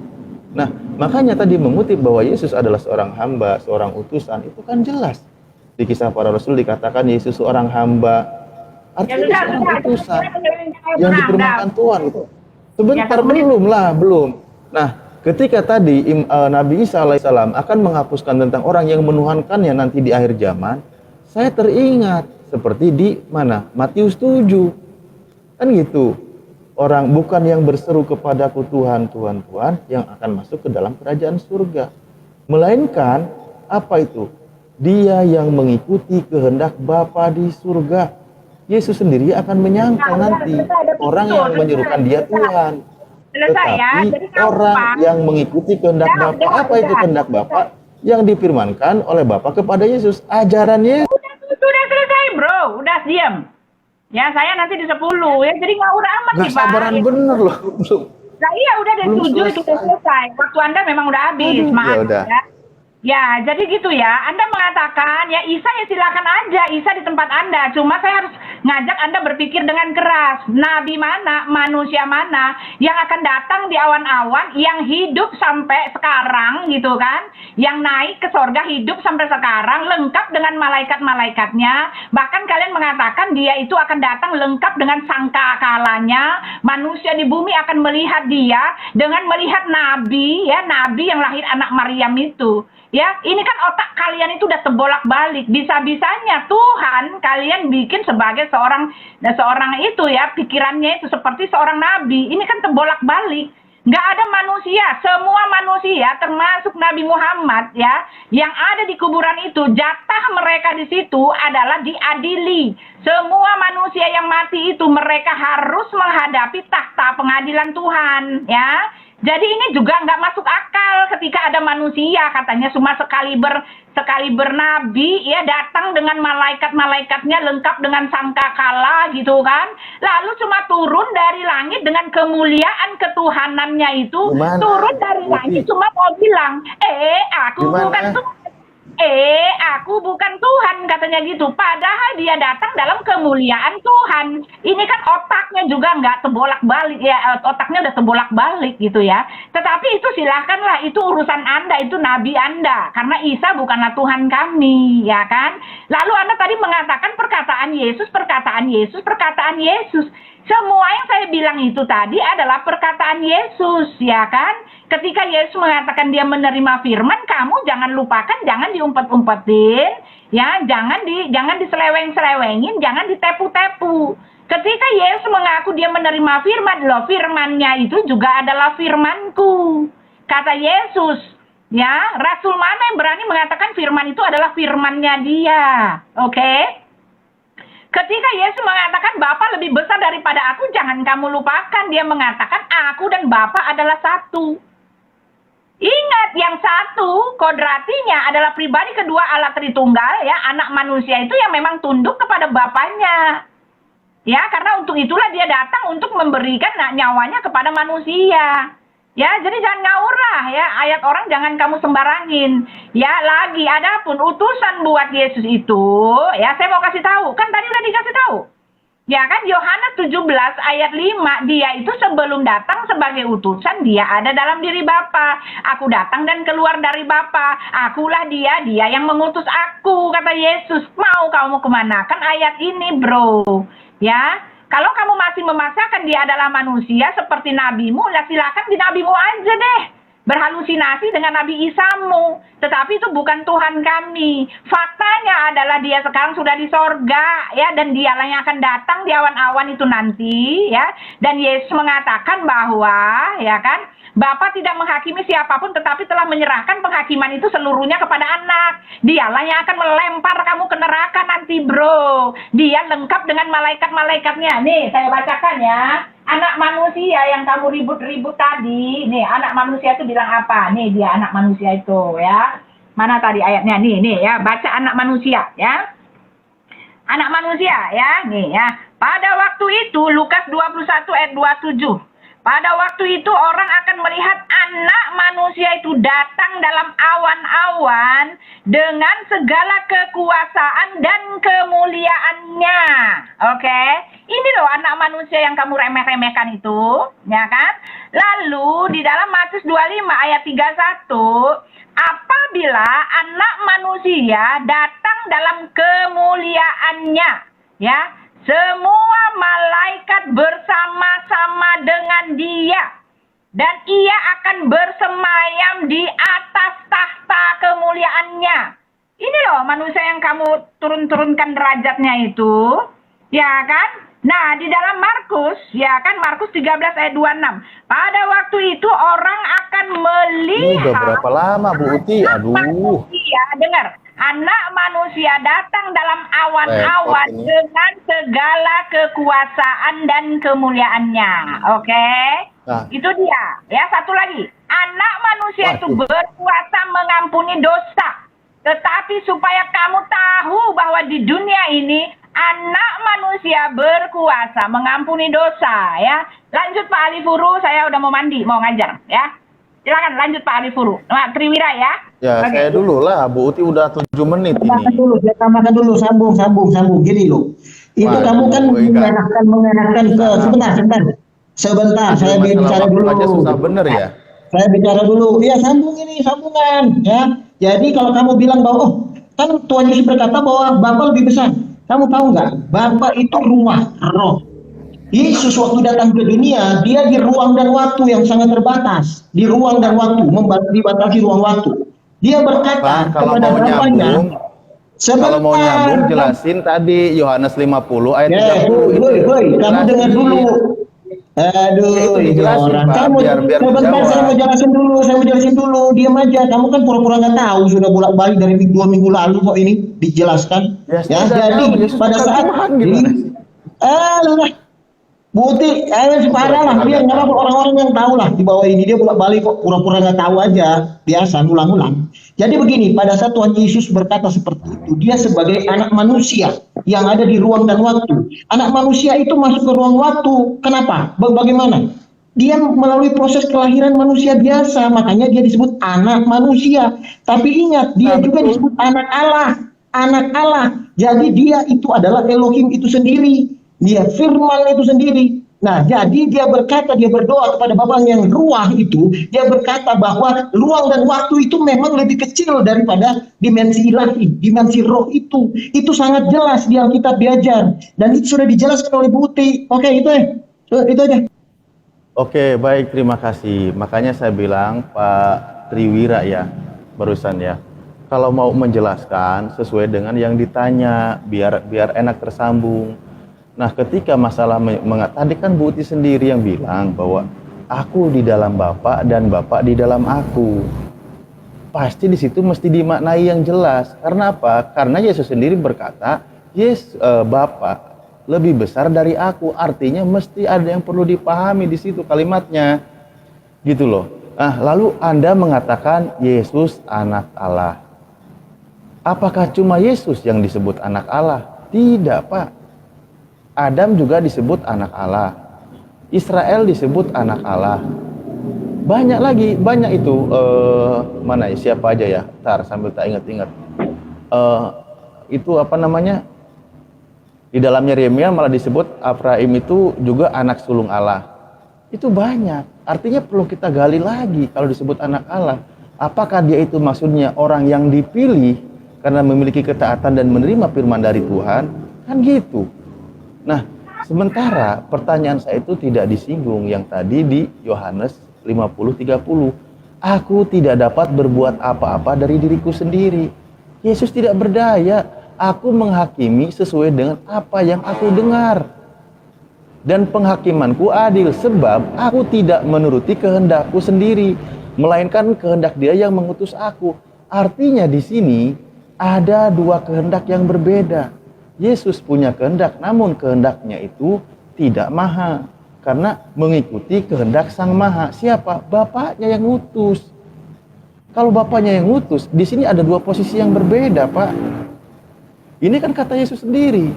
Nah, makanya tadi mengutip bahwa Yesus adalah seorang hamba, seorang utusan, itu kan jelas. Di Kisah Para Rasul dikatakan Yesus seorang hamba, artinya seorang utusan yang difirmankan Tuhan. Sebentar, belum. Nah, ketika tadi Nabi Isa alaihissalam akan menghapuskan tentang orang yang menuhankannya nanti di akhir zaman, saya teringat seperti di mana? Matius 7. Kan gitu. Orang bukan yang berseru kepadaku Tuhan, Tuhan, Tuhan yang akan masuk ke dalam kerajaan surga. Melainkan apa itu? Dia yang mengikuti kehendak Bapa di surga. Yesus sendiri akan menyangkal nanti orang yang menyerukan dia Tuhan. Tetapi orang yang mengikuti kehendak Bapa, apa itu kehendak Bapa? Yang difirmankan oleh Bapa kepada Yesus. Ajaran Yesus. Sudah selesai bro, udah diam. Ya saya nanti di 10 ya, jadi ngawur amat Gak nih Pak. sabaran bener loh. Nah iya udah dari Belum 7 itu udah selesai. Waktu Anda memang udah habis, maaf ya udah. ya. Ya, jadi gitu ya. Anda mengatakan, ya Isa ya silakan aja, Isa di tempat Anda. Cuma saya harus ngajak Anda berpikir dengan keras. Nabi mana, manusia mana yang akan datang di awan-awan, yang hidup sampai sekarang gitu kan. Yang naik ke sorga hidup sampai sekarang, lengkap dengan malaikat-malaikatnya. Bahkan kalian mengatakan dia itu akan datang lengkap dengan sangkakalanya. Manusia di bumi akan melihat dia dengan melihat Nabi, ya Nabi yang lahir anak Maryam itu. Ya, ini kan otak kalian itu udah terbolak-balik. Bisa-bisanya Tuhan kalian bikin sebagai seorang itu ya, pikirannya itu seperti seorang nabi. Ini kan terbolak-balik. Nggak ada manusia, semua manusia termasuk Nabi Muhammad ya, yang ada di kuburan itu, jatah mereka di situ adalah diadili. Semua manusia yang mati itu mereka harus menghadapi takhta pengadilan Tuhan ya. Jadi ini juga nggak masuk akal ketika ada manusia katanya cuma sekaliber nabi ya datang dengan malaikat-malaikatnya lengkap dengan sangkakala gitu kan. Lalu cuma turun dari langit dengan kemuliaan ketuhanannya itu. Gimana? Turun dari langit cuma mau bilang, aku Gimana? bukan Tuhan. Aku bukan Tuhan katanya gitu. Padahal dia datang dalam kemuliaan Tuhan. Ini kan otaknya juga nggak terbolak-balik ya. Otaknya udah terbolak-balik gitu ya. Tetapi itu silahkanlah. Itu urusan Anda. Itu nabi Anda. Karena Isa bukanlah Tuhan kami. Ya kan. Lalu Anda tadi mengatakan perkataan Yesus. Semua yang saya bilang itu tadi adalah perkataan Yesus, ya kan? Ketika Yesus mengatakan dia menerima firman, kamu jangan lupakan, jangan diumpet-umpetin, ya, jangan diseleweng-selewengin, jangan ditepu-tepu. Ketika Yesus mengaku dia menerima firman, loh, firmannya itu juga adalah firmanku. Kata Yesus, ya, Rasul mana yang berani mengatakan firman itu adalah firmannya dia, oke? Ketika Yesus mengatakan Bapa lebih besar daripada aku, jangan kamu lupakan. Dia mengatakan aku dan Bapa adalah satu. Ingat, yang satu kodratinya adalah pribadi kedua Allah Tritunggal, ya, anak manusia itu yang memang tunduk kepada Bapaknya. Ya, karena untuk itulah dia datang untuk memberikan nyawanya kepada manusia. Ya, jadi jangan ngawur lah ya, ayat orang jangan kamu sembarangin. Ya, lagi adapun utusan buat Yesus itu, ya saya mau kasih tahu, kan tadi udah dikasih tahu. Ya kan, Yohanes 17 ayat 5, dia itu sebelum datang sebagai utusan, dia ada dalam diri Bapa. Aku datang dan keluar dari Bapa. Akulah dia yang mengutus aku, kata Yesus. Mau kamu kemana? Kan ayat ini, bro. Ya, kalau kamu masih memaksakan dia adalah manusia seperti nabimu, ya silakan di nabimu aja deh. Berhalusinasi dengan Nabi Isamu. Tetapi itu bukan Tuhan kami. Faktanya adalah dia sekarang sudah di sorga, ya, dan dialah yang akan datang di awan-awan itu nanti, ya. Dan Yesus mengatakan bahwa, ya kan, Bapa tidak menghakimi siapapun, tetapi telah menyerahkan penghakiman itu seluruhnya kepada anak. Dialah yang akan melempar kamu ke neraka nanti, bro. Dia lengkap dengan malaikat-malaikatnya. Nih, saya bacakan ya. Anak manusia yang kamu ribut-ribut tadi, nih anak manusia itu bilang apa? Nih dia anak manusia itu ya. Mana tadi ayatnya? Nih ya, baca anak manusia ya. Anak manusia ya, nih ya. Pada waktu itu Lukas 21 ayat 27. Pada waktu itu orang akan melihat anak manusia itu datang dalam awan-awan dengan segala kekuasaan dan kemuliaannya. Oke? Ini loh anak manusia yang kamu remeh-remehkan itu, ya kan? Lalu di dalam Matius 25 ayat 31, apabila anak manusia datang dalam kemuliaannya, ya, semua malaikat bersama-sama dengan dia. Dan ia akan bersemayam di atas tahta kemuliaannya. Ini loh manusia yang kamu turun-turunkan derajatnya itu. Ya kan? Nah, di dalam Markus, ya kan, Markus 13 ayat 26. Pada waktu itu orang akan Ini udah melihat berapa lama, Bu Uti? Aduh. manusia, dengar. Anak manusia datang dalam awan-awan Repot ini. dengan segala kekuasaan dan kemuliaannya. Oke? Nah. Itu dia. Ya, satu lagi. Anak manusia itu Waduh. berkuasa mengampuni dosa. Tetapi supaya kamu tahu bahwa di dunia ini anak manusia berkuasa mengampuni dosa, ya. Lanjut Pak Ali Furu, saya udah mau mandi, mau ngajar, ya. Silakan lanjut Pak Ali Furu. Nah, Triwira ya. Ya, Oke. saya dulu lah. Bu Uti udah 7 menit Tambahkan ini. dulu, saya tambahkan dulu, sambung. Gini loh. Itu Waduh, kamu kan enggak. mengarahkan ke sebentar. Saya Masalah bicara waktu dulu. aja susah bener ya. Saya bicara dulu. Iya, sambungan, ya. Jadi kalau kamu bilang bahwa, oh, kan Tuhan Yesus berkata bahwa Bapa lebih besar. Kamu tahu nggak? Bapa itu rumah, roh. Yesus waktu datang ke dunia, dia di ruang dan waktu yang sangat terbatas. Di ruang dan waktu, dibatasi ruang waktu. Dia berkata Pak, kalau kepada mau Bapaknya, nyambung, kalau mau nyambung jelasin tadi Yohanes 50 ayat 30 itu. kamu dengar dulu. Aduh, Ya, itu ini dijelasin, orang. Pak, Kamu biar sebentar, dijawab. saya mau jelasin dulu. Diam aja. Kamu kan pura-pura nggak tahu, sudah bolak-balik dari 2 minggu lalu kok ini dijelaskan. Ya, Ya, sudah jadi tahu, Yesus pada bukan saat Tuhan, gimana sih? lah, Bukti, separah lah, biar nggak apa orang-orang yang tahu lah di bawah ini dia bolak-balik kok pura-pura nggak tahu aja, biasa ulang-ulang. Jadi begini, pada saat Tuhan Yesus berkata seperti itu, dia sebagai anak manusia yang ada di ruang dan waktu. Anak manusia itu masuk ke ruang waktu. Kenapa? Bagaimana? Dia melalui proses kelahiran manusia biasa, makanya dia disebut anak manusia. Tapi ingat, dia juga disebut anak Allah. Anak Allah. Jadi dia itu adalah Elohim itu sendiri. Dia firman itu sendiri. Nah, jadi dia berkata, dia berdoa kepada Bapa yang ruah itu, dia berkata bahwa ruang dan waktu itu memang lebih kecil daripada dimensi ilahi, dimensi roh itu. Itu sangat jelas di Alkitab diajar. Dan itu sudah dijelaskan oleh Bukti. Oke, itu aja. Oke, baik, terima kasih. Makanya saya bilang Pak Triwira ya, barusan ya, kalau mau menjelaskan sesuai dengan yang ditanya, biar enak tersambung. Nah, ketika masalah tadi kan Bu Uti sendiri yang bilang bahwa aku di dalam Bapa dan Bapa di dalam aku. Pasti di situ mesti dimaknai yang jelas. Karena apa? Karena Yesus sendiri berkata, Bapa lebih besar dari aku. Artinya mesti ada yang perlu dipahami di situ kalimatnya. Gitu loh. Nah, lalu Anda mengatakan Yesus anak Allah. Apakah cuma Yesus yang disebut anak Allah? Tidak, Pak. Adam juga disebut anak Allah. Israel disebut anak Allah. Banyak lagi, banyak itu. Mana ya, siapa aja ya? Ntar sambil tak ingat-ingat. Itu apa namanya? Di dalamnya Yeremia malah disebut Efraim itu juga anak sulung Allah. Itu banyak. Artinya perlu kita gali lagi kalau disebut anak Allah. Apakah dia itu maksudnya orang yang dipilih karena memiliki ketaatan dan menerima firman dari Tuhan? Kan gitu. Nah, sementara pertanyaan saya itu tidak disinggung yang tadi di Yohanes 50:30. Aku tidak dapat berbuat apa-apa dari diriku sendiri. Yesus tidak berdaya. Aku menghakimi sesuai dengan apa yang aku dengar. Dan penghakimanku adil sebab aku tidak menuruti kehendakku sendiri, melainkan kehendak Dia yang mengutus aku. Artinya di sini ada dua kehendak yang berbeda. Yesus punya kehendak, namun kehendaknya itu tidak maha. Karena mengikuti kehendak Sang Maha. Siapa? Bapaknya yang ngutus. Kalau Bapaknya yang ngutus, di sini ada dua posisi yang berbeda, Pak. Ini kan kata Yesus sendiri.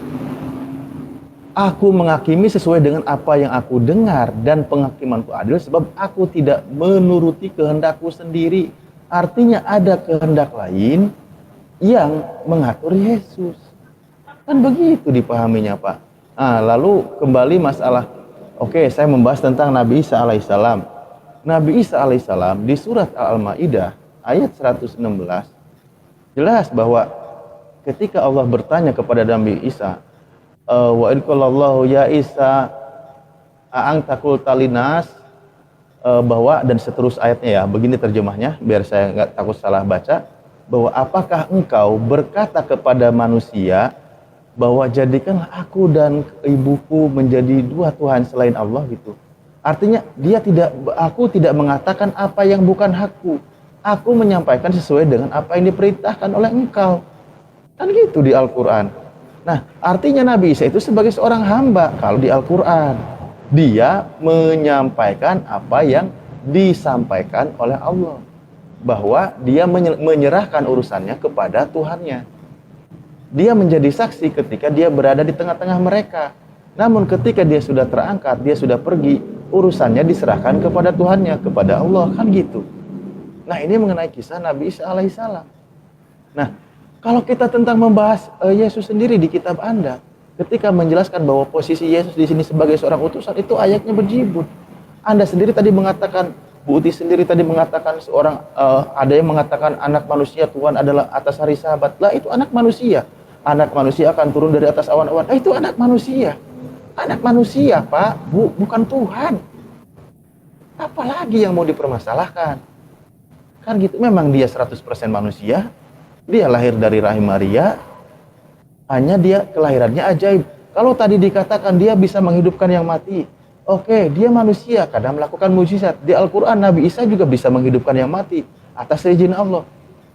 Aku menghakimi sesuai dengan apa yang aku dengar dan penghakimanku adil sebab aku tidak menuruti kehendakku sendiri. Artinya ada kehendak lain yang mengatur Yesus. Kan begitu dipahaminya, Pak. Nah, lalu kembali masalah, oke, saya membahas tentang Nabi Isa alaihissalam. Nabi Isa alaihissalam di surat Al-Maidah ayat 116 jelas bahwa ketika Allah bertanya kepada Nabi Isa, wa idqalallahu ya Isa a'anta qulta linas, bahwa dan seterus ayatnya ya, begini terjemahnya biar saya nggak takut salah baca, bahwa apakah engkau berkata kepada manusia bahwa jadikanlah aku dan ibuku menjadi dua Tuhan selain Allah gitu. Artinya aku tidak mengatakan apa yang bukan hakku. Aku menyampaikan sesuai dengan apa yang diperintahkan oleh engkau. Kan gitu di Al-Quran. Nah, artinya Nabi Isa itu sebagai seorang hamba. Kalau di Al-Quran, dia menyampaikan apa yang disampaikan oleh Allah. Bahwa dia menyerahkan urusannya kepada Tuhannya. Dia menjadi saksi ketika dia berada di tengah-tengah mereka. Namun ketika dia sudah terangkat, dia sudah pergi, urusannya diserahkan kepada Tuhannya, kepada Allah. Kan gitu. Nah, ini mengenai kisah Nabi Isa alaihissalam. Nah, kalau kita tentang membahas Yesus sendiri di kitab Anda, ketika menjelaskan bahwa posisi Yesus di sini sebagai seorang utusan, itu ayatnya berjibun. Anda sendiri tadi mengatakan, Bu Uti sendiri tadi mengatakan seorang, ada yang mengatakan anak manusia Tuhan adalah atas hari Sabat. Lah itu anak manusia. Anak manusia akan turun dari atas awan-awan. Itu anak manusia. Anak manusia, Pak, Bu, bukan Tuhan. Apalagi yang mau dipermasalahkan? Kan gitu, memang dia 100% manusia. Dia lahir dari rahim Maria, hanya dia kelahirannya ajaib. Kalau tadi dikatakan dia bisa menghidupkan yang mati, oke, dia manusia, kadang melakukan mujizat. Di Al-Quran, Nabi Isa juga bisa menghidupkan yang mati, atas izin Allah.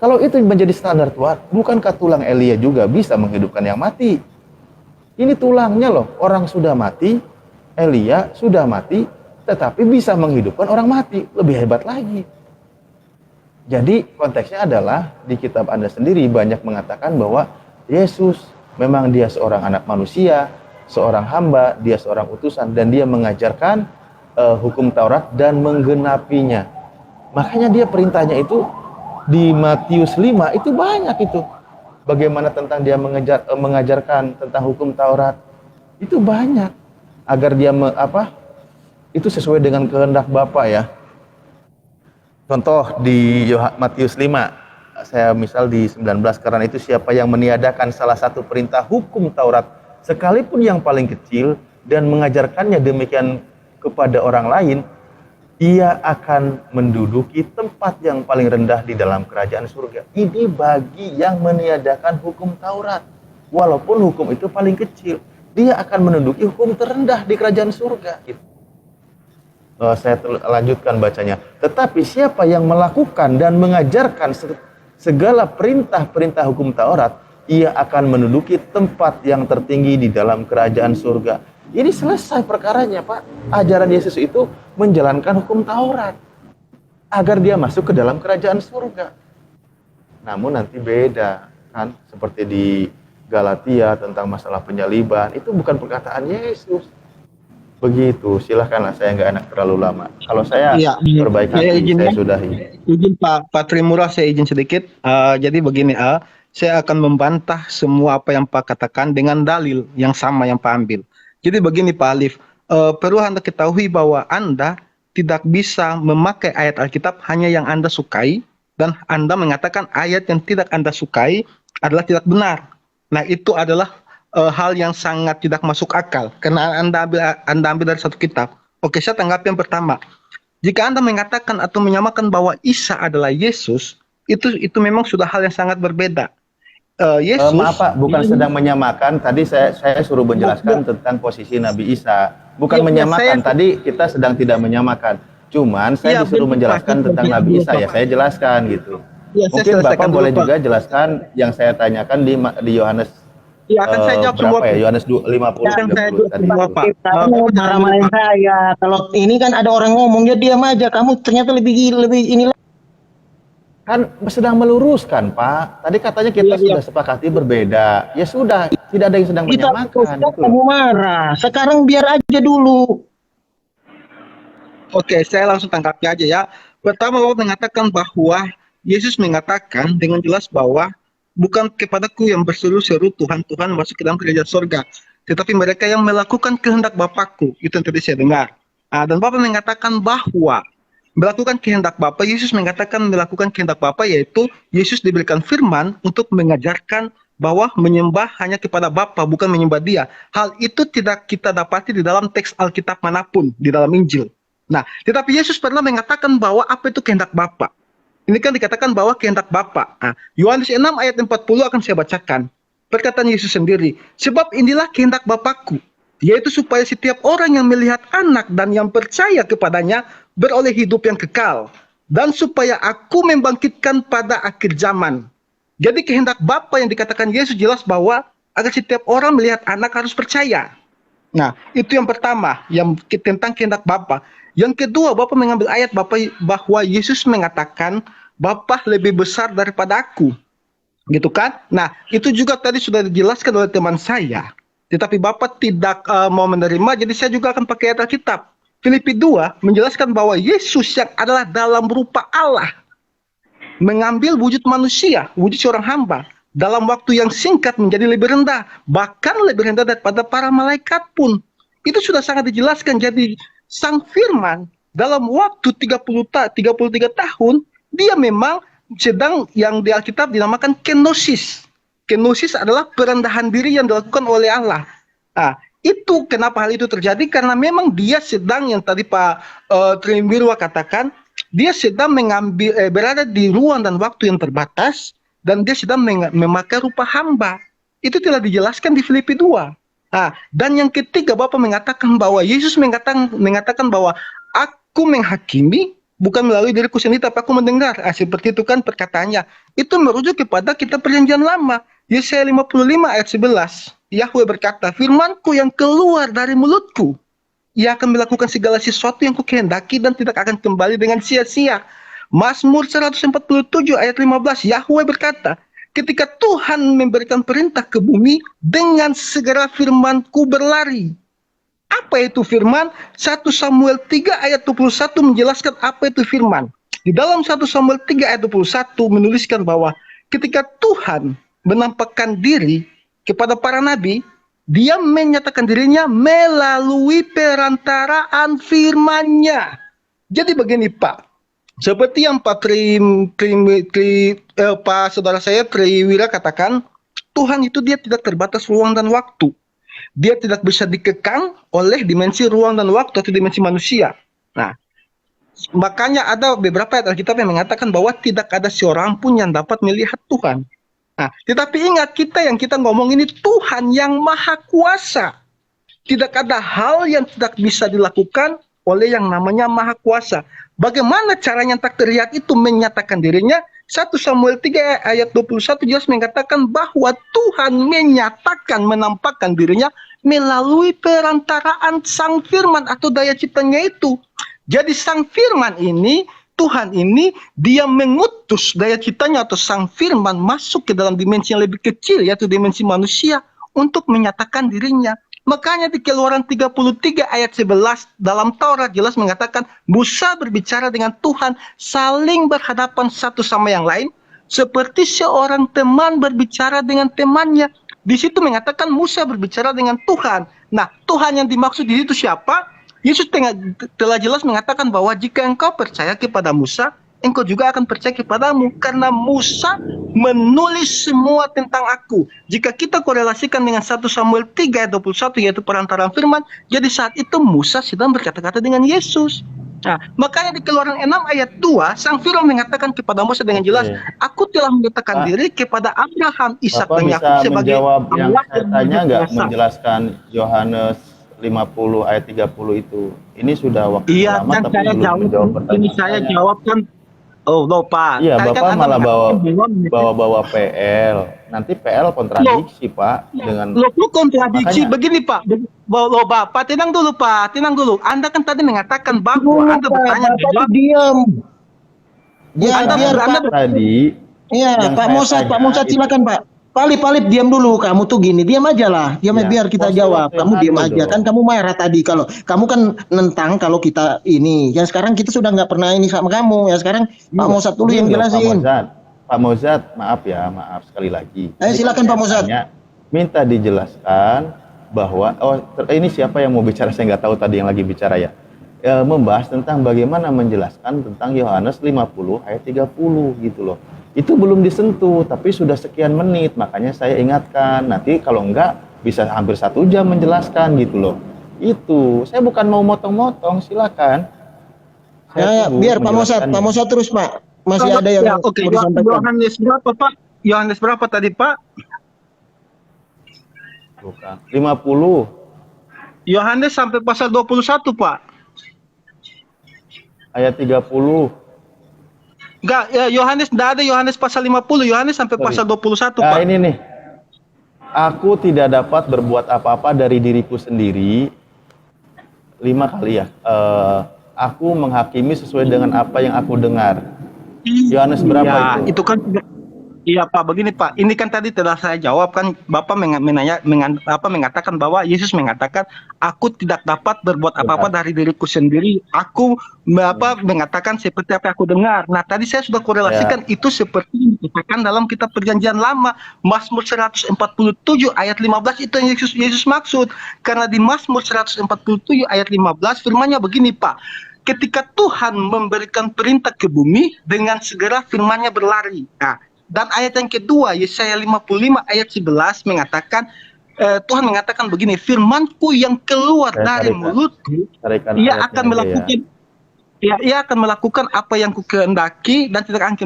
Kalau itu menjadi standar Tuhan, bukankah tulang Elia juga bisa menghidupkan yang mati? Ini tulangnya loh, orang sudah mati, Elia sudah mati, tetapi bisa menghidupkan orang mati, lebih hebat lagi. Jadi konteksnya adalah di kitab Anda sendiri banyak mengatakan bahwa Yesus memang dia seorang anak manusia, seorang hamba, dia seorang utusan, dan dia mengajarkan hukum Taurat dan menggenapinya. Makanya dia perintahnya itu di Matius 5 itu banyak itu. Bagaimana tentang dia mengajarkan tentang hukum Taurat. Itu banyak. Agar dia itu sesuai dengan kehendak Bapa ya. Contoh di Matius 5, saya misal di 19, karena itu siapa yang meniadakan salah satu perintah hukum Taurat, sekalipun yang paling kecil, dan mengajarkannya demikian kepada orang lain, ia akan menduduki tempat yang paling rendah di dalam kerajaan surga. Ini bagi yang meniadakan hukum Taurat. Walaupun hukum itu paling kecil, dia akan menduduki hukum terendah di kerajaan surga. Gitu. Saya lanjutkan bacanya. Tetapi siapa yang melakukan dan mengajarkan segala perintah-perintah hukum Taurat, ia akan menduduki tempat yang tertinggi di dalam kerajaan surga. Ini selesai perkaranya, Pak. Ajaran Yesus itu menjalankan hukum Taurat agar dia masuk ke dalam kerajaan surga. Namun nanti beda, kan? Seperti di Galatia tentang masalah penyaliban, itu bukan perkataan Yesus. Begitu, silahkanlah, saya nggak enak terlalu lama. Kalau saya Iya, berbaik saya hati, izin saya ya. sudahi. Izin Pak Trimurah, saya izin sedikit. Jadi begini, saya akan membantah semua apa yang Pak katakan dengan dalil yang sama yang Pak ambil. Jadi begini Pak Alif, perlu Anda ketahui bahwa Anda tidak bisa memakai ayat Alkitab hanya yang Anda sukai, dan Anda mengatakan ayat yang tidak Anda sukai adalah tidak benar. Nah, itu adalah hal yang sangat tidak masuk akal karena Anda ambil dari satu kitab. Oke, saya tanggapi yang pertama. Jika Anda mengatakan atau menyamakan bahwa Isa adalah Yesus, itu memang sudah hal yang sangat berbeda. Yesus, Maaf Pak, bukan sedang menyamakan. Tadi saya suruh menjelaskan tentang posisi Nabi Isa. Bukan Iya, menyamakan. saya- Tadi kita sedang tidak menyamakan. Cuman saya Iya, disuruh benar, menjelaskan Pak. tentang Nabi Isa, ya Bapak. saya jelaskan gitu. Iya, saya Mungkin selesaikan Bapak dulu, boleh Pak. juga jelaskan yang saya tanyakan di Yohanes Iya, akan saya jawab semua. berapa ya? Yohanes 50 Akan saya 30 jawab tadi semua, itu. Pak. Kamu marah-marahin saya. Kalau ini kan ada orang ngomong, ya diam aja. Kamu ternyata lebih ini. Kan sedang meluruskan Pak. Tadi katanya kita Iya, iya. sudah sepakati berbeda. Ya sudah, tidak ada yang sedang Kita menyamakan gitu loh. kamu marah. Sekarang biar aja dulu. Oke, saya langsung tanggapi aja ya. Pertama, Bapak mengatakan bahwa Yesus mengatakan dengan jelas bahwa bukan kepadaku yang berseru-seru Tuhan, Tuhan masuk ke dalam kerajaan sorga, tetapi mereka yang melakukan kehendak Bapakku. Itu yang tadi saya dengar. Dan Bapak mengatakan bahwa melakukan kehendak Bapa, Yesus mengatakan melakukan kehendak Bapa, yaitu Yesus diberikan firman untuk mengajarkan bahwa menyembah hanya kepada Bapa, bukan menyembah Dia. Hal itu tidak kita dapati di dalam teks Alkitab manapun, di dalam Injil. Nah, tetapi Yesus pernah mengatakan bahwa apa itu kehendak Bapa. Ini kan dikatakan bahwa kehendak Bapa. Yohanes 6 ayat 40 akan saya bacakan. Perkataan Yesus sendiri, sebab inilah kehendak Bapakku, yaitu supaya setiap orang yang melihat anak dan yang percaya kepadanya beroleh hidup yang kekal, dan supaya aku membangkitkan pada akhir zaman. Jadi kehendak Bapa yang dikatakan Yesus jelas bahwa agar setiap orang melihat anak harus percaya. Nah, itu yang pertama, yang tentang kehendak Bapa. Yang kedua, Bapak mengambil ayat bahwa Yesus mengatakan Bapa lebih besar daripada aku. Gitu kan? Nah, itu juga tadi sudah dijelaskan oleh teman saya. Tetapi Bapak tidak mau menerima, jadi saya juga akan pakai ayat Alkitab. Filipi 2 menjelaskan bahwa Yesus yang adalah dalam rupa Allah mengambil wujud manusia, wujud seorang hamba, dalam waktu yang singkat menjadi lebih rendah, bahkan lebih rendah daripada para malaikat pun. Itu sudah sangat dijelaskan. Jadi Sang Firman dalam waktu 33 tahun, dia memang sedang yang di Alkitab dinamakan kenosis. Kenosis adalah perendahan diri yang dilakukan oleh Allah. Nah, itu kenapa hal itu terjadi? Karena memang dia sedang, yang tadi Pak Trimurah katakan, dia sedang berada di ruang dan waktu yang terbatas, dan dia sedang memakai rupa hamba. Itu telah dijelaskan di Filipi 2. Dan yang ketiga, Bapak mengatakan bahwa Yesus mengatakan bahwa aku menghakimi bukan melalui diriku sendiri, tapi aku mendengar. Seperti itu kan perkataannya. Itu merujuk kepada kitab Perjanjian Lama. Yesaya 55 ayat 11. Yahweh berkata, firmanku yang keluar dari mulutku, ia akan melakukan segala sesuatu yang kukehendaki dan tidak akan kembali dengan sia-sia. Mazmur 147 ayat 15, Yahweh berkata, ketika Tuhan memberikan perintah ke bumi, dengan segera firmanku berlari. Apa itu firman? 1 Samuel 3 ayat 21 menjelaskan apa itu firman. Di dalam 1 Samuel 3 ayat 21 menuliskan bahwa ketika Tuhan menampakkan diri kepada para nabi, dia menyatakan dirinya melalui perantaraan firman-Nya. Jadi begini Pak, seperti yang Pak saudara saya Triwira katakan, Tuhan itu dia tidak terbatas ruang dan waktu. Dia tidak bisa dikekang oleh dimensi ruang dan waktu atau dimensi manusia. Nah, makanya ada beberapa ayat Alkitab yang mengatakan bahwa tidak ada seorang pun yang dapat melihat Tuhan. Nah, tetapi ingat, kita ngomong ini Tuhan yang maha kuasa. Tidak ada hal yang tidak bisa dilakukan oleh yang namanya maha kuasa. Bagaimana caranya tak terlihat itu menyatakan dirinya? 1 Samuel 3 ayat 21 jelas mengatakan bahwa Tuhan menampakkan dirinya melalui perantaraan Sang Firman atau daya ciptanya itu. Jadi Sang Firman ini, Tuhan ini, dia mengutus daya ciptanya atau Sang Firman masuk ke dalam dimensi yang lebih kecil, yaitu dimensi manusia, untuk menyatakan dirinya. Makanya di Keluaran 33 ayat 11 dalam Taurat jelas mengatakan Musa berbicara dengan Tuhan saling berhadapan satu sama yang lain seperti seorang teman berbicara dengan temannya. Di situ mengatakan Musa berbicara dengan Tuhan. Nah, Tuhan yang dimaksud di situ siapa? Yesus telah jelas mengatakan bahwa jika engkau percaya kepada Musa, engkau juga akan percaya kepadamu, karena Musa menulis semua tentang aku. Jika kita korelasikan dengan 1 Samuel 3 ayat 21 yaitu perantaraan firman, jadi saat itu Musa sedang berkata-kata dengan Yesus. Nah, makanya di Keluaran 6 ayat 2, Sang Firaun mengatakan kepada Musa dengan jelas, Oke. aku telah menyatakan Pak, diri kepada Abraham, Ishak Bapak dan bisa Yakub sebagai menjawab yang Allah saya yang tanya Maha nggak, Kuasa. menjelaskan Yohanes 50 ayat 30 itu? Ini sudah waktu Iya, lama dan tapi saya belum jawab, menjawab ini pertanyaan saya saya. jawab kan. Oh, loh Pak. Iya, Tadi kan Bapak Anda malah mengatakan bahwa bawa PL. Nanti PL kontradiksi, Pak, dengan loh, kok kontradiksi makanya begini Pak. Loh Bapak, tenang dulu Pak, tenang dulu. Anda kan tadi mengatakan bahwa Anda bertanya Bapak tuh jawab. diam. Ya, Anda biar Anda Pak. tadi Iya, yang Pak saya Mosad, Pak tanya Mosad itu silakan Pak. Palip diam dulu. Kamu tuh gini, diam aja lah. Diam ya, biar kita porsi jawab. waktu yang Kamu diam adil aja kan. dong. Kamu marah tadi kalau kamu kan nentang kalau kita ini. Yang sekarang kita sudah nggak pernah ini sama kamu. Ya sekarang Pak Iya, Mosad dulu yang begini loh, Pak jelasin. Mozat. Pak Mozat, maaf ya, maaf sekali lagi. Tadi Silakan kan Pak saya Mozat. tanya, minta dijelaskan bahwa ini siapa yang mau bicara, saya nggak tahu tadi yang lagi bicara ya. Membahas tentang bagaimana menjelaskan tentang Yohanes 50 ayat 30 gitu loh. Itu belum disentuh, tapi sudah sekian menit, makanya saya ingatkan. Nanti kalau enggak bisa hampir 1 jam menjelaskan gitu loh. Itu, saya bukan mau motong-motong, silakan. Ya, tunggu biar Pak Mosad menjelaskannya. terus Pak. Masih ada yang Ya, oke. mau disampaikan. Yohanes berapa Pak? Yohanes berapa tadi Pak? Bukan. 50. Yohanes sampai pasal 21 Pak. Ayat 30. Enggak, ya, Yohanes enggak ada Yohanes pasal 50, Yohanes sampai Sorry. pasal 21 Nah, Pak. ini nih. Aku tidak dapat berbuat apa-apa dari diriku sendiri. 5 kali ya. Aku menghakimi sesuai dengan apa yang aku dengar. Yohanes berapa Ya, itu? itu kan iya Pak, begini Pak. Ini kan tadi telah saya jawab kan, Bapak mengatakan bahwa Yesus mengatakan, aku tidak dapat berbuat apa-apa dari diriku sendiri. Aku mengatakan seperti apa yang aku dengar. Nah, tadi saya sudah korelasikan itu seperti yang dikatakan dalam kitab Perjanjian Lama, Mazmur 147 ayat 15 itu yang Yesus maksud. Karena di Mazmur 147 ayat 15 firman-Nya begini Pak. Ketika Tuhan memberikan perintah ke bumi, dengan segera firman-Nya berlari. Nah, dan ayat yang kedua, Yesaya 55 ayat 11 mengatakan, Tuhan mengatakan begini, firman-Ku yang keluar dari mulutku, ia akan melakukan ia akan melakukan apa yang ku kehendaki dan tidak akan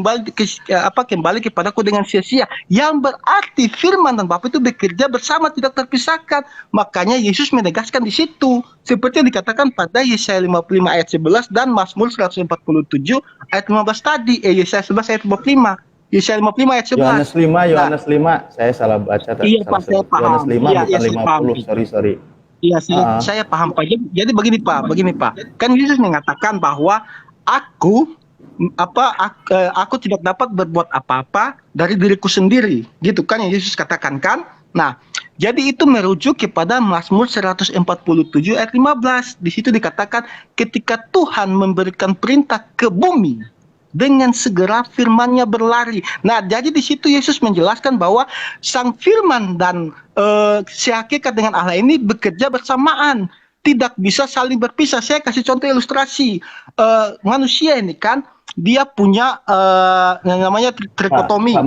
kembali kepadaku dengan sia-sia. Yang berarti firman dan Bapa itu bekerja bersama, tidak terpisahkan. Makanya Yesus menegaskan di situ seperti yang dikatakan pada Yesaya 55 ayat 11 dan Mazmur 147 ayat 15 tadi. Yesaya 11 ayat 55. Yesaya 55 ayat 11. Yohanes 5, saya salah baca tadi. Iya Pak, saya Yohanes paham. 5 Iya, bukan saya 50, sorry. Iya, saya paham Pak. Jadi begini Pak. Kan Yesus mengatakan bahwa aku tidak dapat berbuat apa-apa dari diriku sendiri. Gitu kan yang Yesus katakan kan? Nah, jadi itu merujuk kepada Mazmur 147 ayat 15. Di situ dikatakan ketika Tuhan memberikan perintah ke bumi, dengan segera firman-Nya berlari. Nah, jadi di situ Yesus menjelaskan bahwa Sang Firman dan si hakikat dengan Allah ini bekerja bersamaan, tidak bisa saling berpisah. Saya kasih contoh ilustrasi. Manusia ini kan dia punya yang namanya trikotomi. Pak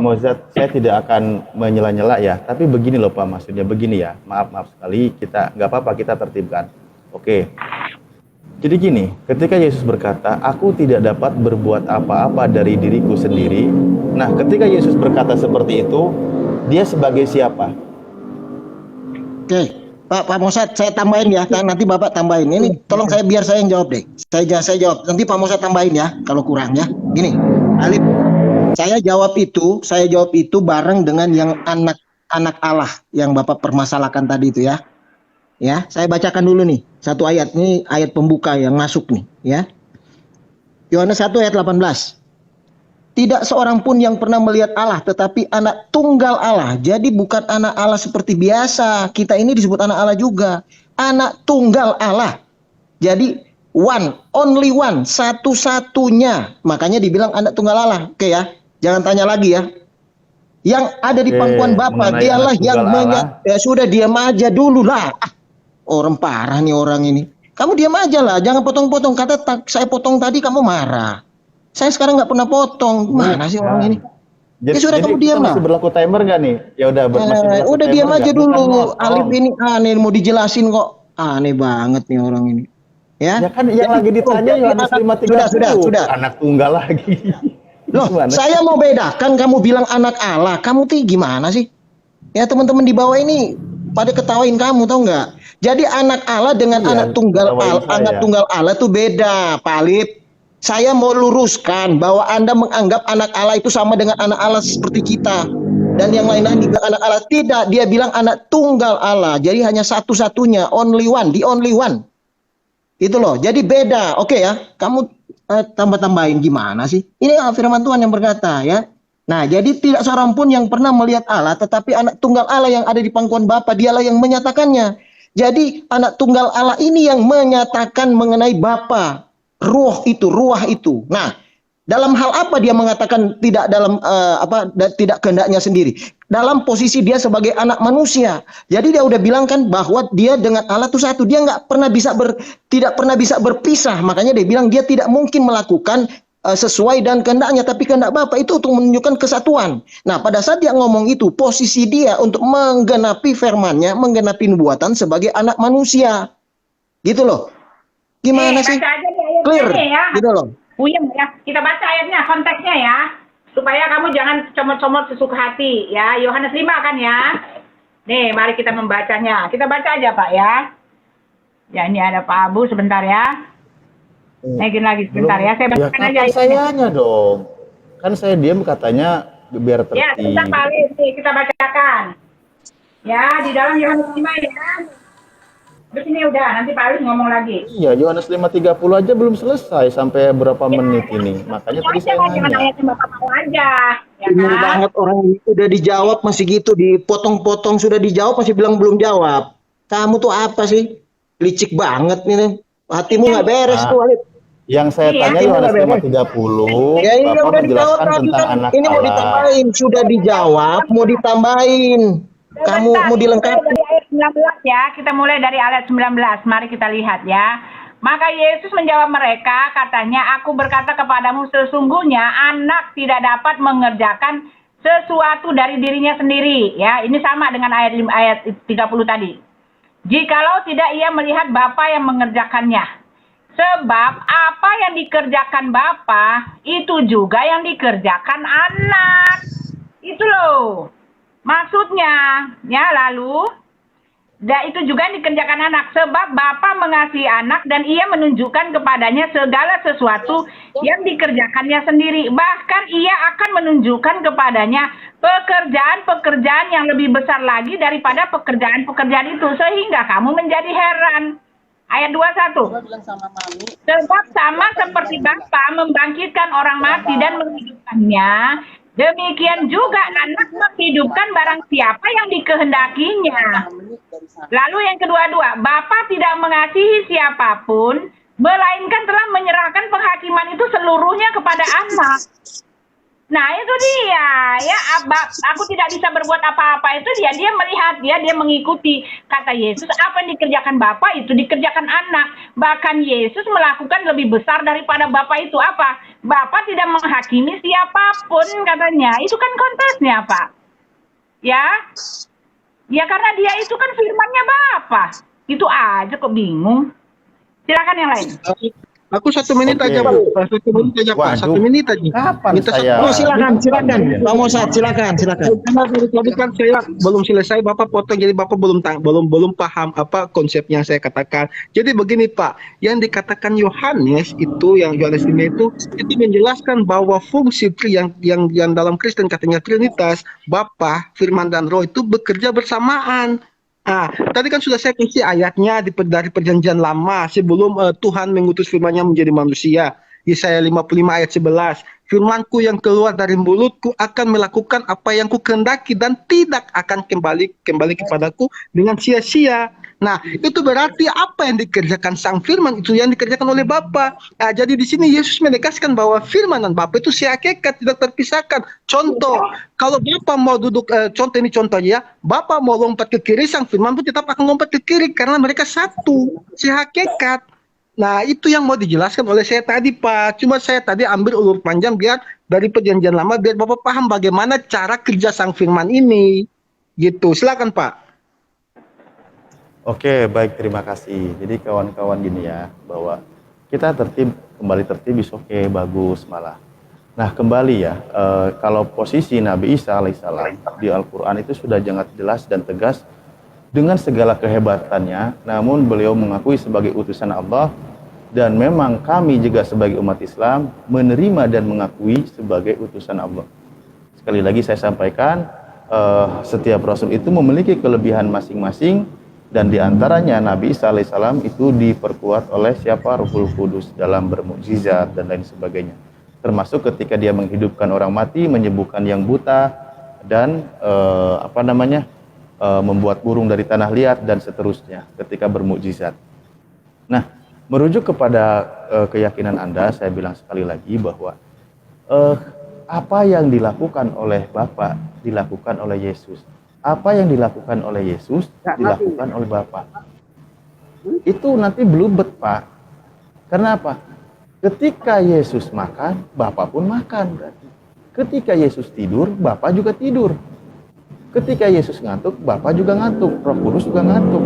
Mozat, saya tidak akan menyela-nyela ya. Tapi begini loh Pak, maksudnya begini ya. Maaf sekali, kita nggak apa-apa, kita tertibkan. Oke. Jadi gini, ketika Yesus berkata, aku tidak dapat berbuat apa-apa dari diriku sendiri. Nah, ketika Yesus berkata seperti itu, dia sebagai siapa? Oke, Pak Mosad, saya tambahin ya. Nanti Bapak tambahin. Ini tolong biar saya yang jawab deh. Saya jawab. Nanti Pak Mosad tambahin ya, kalau kurang ya. Gini, Alif, saya jawab itu bareng dengan yang anak Allah yang Bapak permasalahkan tadi itu ya. Ya, saya bacakan dulu nih satu ayat, ini ayat pembuka yang masuk nih ya. Yohanes 1 ayat 18. Tidak seorang pun yang pernah melihat Allah, tetapi anak tunggal Allah. Jadi bukan anak Allah seperti biasa. Kita ini disebut anak Allah juga. Anak tunggal Allah. Jadi one, only one, satu-satunya. Makanya dibilang anak tunggal Allah. Oke ya, jangan tanya lagi ya. Yang ada di pangkuan Bapa, mengenai dialah anak yang tunggal ya sudah diam aja dulu lah. Orang parah nih orang ini. Kamu diam aja lah, jangan potong-potong. Kata saya potong tadi kamu marah. Saya sekarang nggak pernah potong. Mana sih orang ini? Ya sudah kamu diam lah. Masih berlaku timer nggak nih? Ya udah masih berlaku Udah timer diam nggak? aja Bukan dulu. motong. Alif ini aneh mau dijelasin kok. Aneh banget nih orang ini. Ya. Ya kan yang lagi ditanya Yohanes 5:30. Sudah. Anak tunggal lagi. Loh, Gimana? saya mau bedakan kamu bilang anak Allah. Kamu tuh gimana sih? Ya teman-teman di bawah ini pada ketawain kamu tau nggak? Jadi anak Allah dengan Iya, anak tunggal ketawain saya. anak tunggal Allah tuh beda, Pak Alif. Saya mau luruskan bahwa Anda menganggap anak Allah itu sama dengan anak Allah seperti kita. Dan yang lain-lain dibilang anak Allah. Tidak, dia bilang anak tunggal Allah. Jadi hanya satu-satunya, only one, the only one. Itu loh, jadi beda. Oke ya, kamu tambah-tambahin gimana sih? Ini firman Tuhan yang berkata ya. Nah, jadi tidak seorang pun yang pernah melihat Allah, tetapi anak tunggal Allah yang ada di pangkuan Bapa, dialah yang menyatakannya. Jadi anak tunggal Allah ini yang menyatakan mengenai Bapa. Ruah itu. Nah, dalam hal apa dia mengatakan tidak dalam tidak kehendaknya sendiri? Dalam posisi dia sebagai anak manusia. Jadi dia udah bilang kan bahwa dia dengan Allah itu satu. Dia tidak pernah bisa berpisah. Makanya dia bilang dia tidak mungkin melakukan sesuai dan kehendaknya, tapi kehendak Bapa itu untuk menunjukkan kesatuan. Nah, pada saat dia ngomong itu, posisi dia untuk menggenapi firman-Nya, menggenapi nubuatan sebagai anak manusia. Gitu loh. Gimana sih? Baca aja nih ayatnya Clear. nih ya. Gitu loh. Puyeng ya. Kita baca ayatnya, konteksnya ya. Supaya kamu jangan comot-comot sesuka hati ya. Yohanes 5 kan ya. Nih, mari kita membacanya. Kita baca aja Pak ya. Ya ini ada Pak Abu sebentar ya. Naikin lagi sebentar ya. Saya bacakan aja. Kan sayanya dong. Kan saya diam katanya biar tertib. Ya, sebentar Pak Ali. Nih, kita bacakan. Ya, di dalam Yohanes 5 ya. Terus ini udah, nanti Pak Ali ngomong lagi. Iya, Yohanes 5:30 aja belum selesai sampai berapa menit ini. Makanya tadi saya Jangan nanya. ayatnya Bapak mau aja. Ya Bingung kan? banget orang ini udah dijawab masih gitu, dipotong-potong sudah dijawab masih bilang belum jawab. Kamu tuh apa sih? Licik banget nih. Hatimu nggak beres Ah. tuh, Alif. Yang saya Iya, tanya ini Yohanes udah beres. 5:30, Ya ini Bapak udah dijawab menjelaskan tadi tentang kan. anak Ini mau Allah. ditambahin, sudah dijawab, mau ditambahin. Kamu Sebentar, mau dilengkapi. Dari ayat 19 ya, kita mulai dari ayat 19. Mari kita lihat ya. Maka Yesus menjawab mereka, katanya, aku berkata kepadamu sesungguhnya anak tidak dapat mengerjakan sesuatu dari dirinya sendiri. Ya, ini sama dengan ayat 30 tadi. Jikalau tidak ia melihat Bapa yang mengerjakannya. Sebab apa yang dikerjakan Bapa itu juga yang dikerjakan anak. Itu loh. Maksudnya, ya lalu, itu juga yang dikerjakan anak. Sebab Bapa mengasihi anak dan ia menunjukkan kepadanya segala sesuatu yang dikerjakannya sendiri. Bahkan ia akan menunjukkan kepadanya pekerjaan-pekerjaan yang lebih besar lagi daripada pekerjaan-pekerjaan itu. Sehingga kamu menjadi heran. Ayat 21. Sebab sama seperti Bapa membangkitkan orang mati dan menghidupkannya, demikian juga anak menghidupkan barang siapa yang dikehendakinya. Lalu yang kedua-dua, Bapa tidak mengasihi siapapun, melainkan telah menyerahkan penghakiman itu seluruhnya kepada anak. Nah itu dia, ya aku tidak bisa berbuat apa-apa itu dia melihat, dia mengikuti kata Yesus, apa yang dikerjakan Bapa itu dikerjakan anak. Bahkan Yesus melakukan lebih besar daripada Bapa itu apa? Bapa tidak menghakimi siapapun katanya, itu kan konteksnya Pak. Ya karena dia itu kan firmannya Bapa, itu aja kok bingung. Silakan yang lain. Aku 1 menit Oke. aja, Bu. 1 menit aja, Pak. Waduh. 1 menit aja. Kapan Minta saya? Oh, silakan. Pak Mosad, silakan. Karena dari tadi kan saya belum selesai, Bapak potong, jadi Bapak belum paham apa konsepnya saya katakan. Jadi begini Pak, yang dikatakan Yohanes itu, yang Yohanes 5 itu menjelaskan bahwa fungsi yang dalam Kristen katanya Trinitas, Bapa, Firman dan Roh itu bekerja bersamaan. Tadi kan sudah saya kasih ayatnya dari perjanjian lama sebelum Tuhan mengutus firman-Nya menjadi manusia. Yesaya 55 ayat 11. firmanku yang keluar dari mulutku akan melakukan apa yang ku kehendaki dan tidak akan kembali kepadaku dengan sia-sia. Nah, itu berarti apa yang dikerjakan sang firman itu yang dikerjakan oleh Bapa. Nah, jadi di sini Yesus menegaskan bahwa firman dan Bapa itu sehakikat, tidak terpisahkan. Contoh, kalau Bapa mau duduk, contoh ini contohnya ya, Bapa mau lompat ke kiri, sang firman pun tetap akan lompat ke kiri karena mereka satu, sehakikat. Nah, itu yang mau dijelaskan oleh saya tadi, Pak. Cuma saya tadi ambil ulur panjang biar dari perjanjian lama, biar Bapak paham bagaimana cara kerja sang firman ini. Gitu. Silakan, Pak. Oke, baik, terima kasih. Jadi kawan-kawan gini ya, bahwa kita kembali tertib is oke, bagus malah. Nah, kembali ya, kalau posisi Nabi Isa alaihissalam di Al-Quran itu sudah sangat jelas dan tegas dengan segala kehebatannya, namun beliau mengakui sebagai utusan Allah, dan memang kami juga sebagai umat Islam menerima dan mengakui sebagai utusan Allah. Sekali lagi saya sampaikan, setiap Rasul itu memiliki kelebihan masing-masing, dan diantaranya Nabi Isa alaihissalam itu diperkuat oleh siapa? Ruhul Kudus dalam bermukjizat dan lain sebagainya. Termasuk ketika dia menghidupkan orang mati, menyembuhkan yang buta, dan membuat burung dari tanah liat dan seterusnya ketika bermukjizat. Nah, merujuk kepada keyakinan Anda, saya bilang sekali lagi bahwa apa yang dilakukan oleh Bapa dilakukan oleh Yesus. Apa yang dilakukan oleh Yesus dilakukan oleh Bapa. Itu nanti belubet, Pak. Karena apa? Ketika Yesus makan, Bapa pun makan berarti. Ketika Yesus tidur, Bapa juga tidur. Ketika Yesus ngantuk, Bapa juga ngantuk, Roh Kudus juga ngantuk.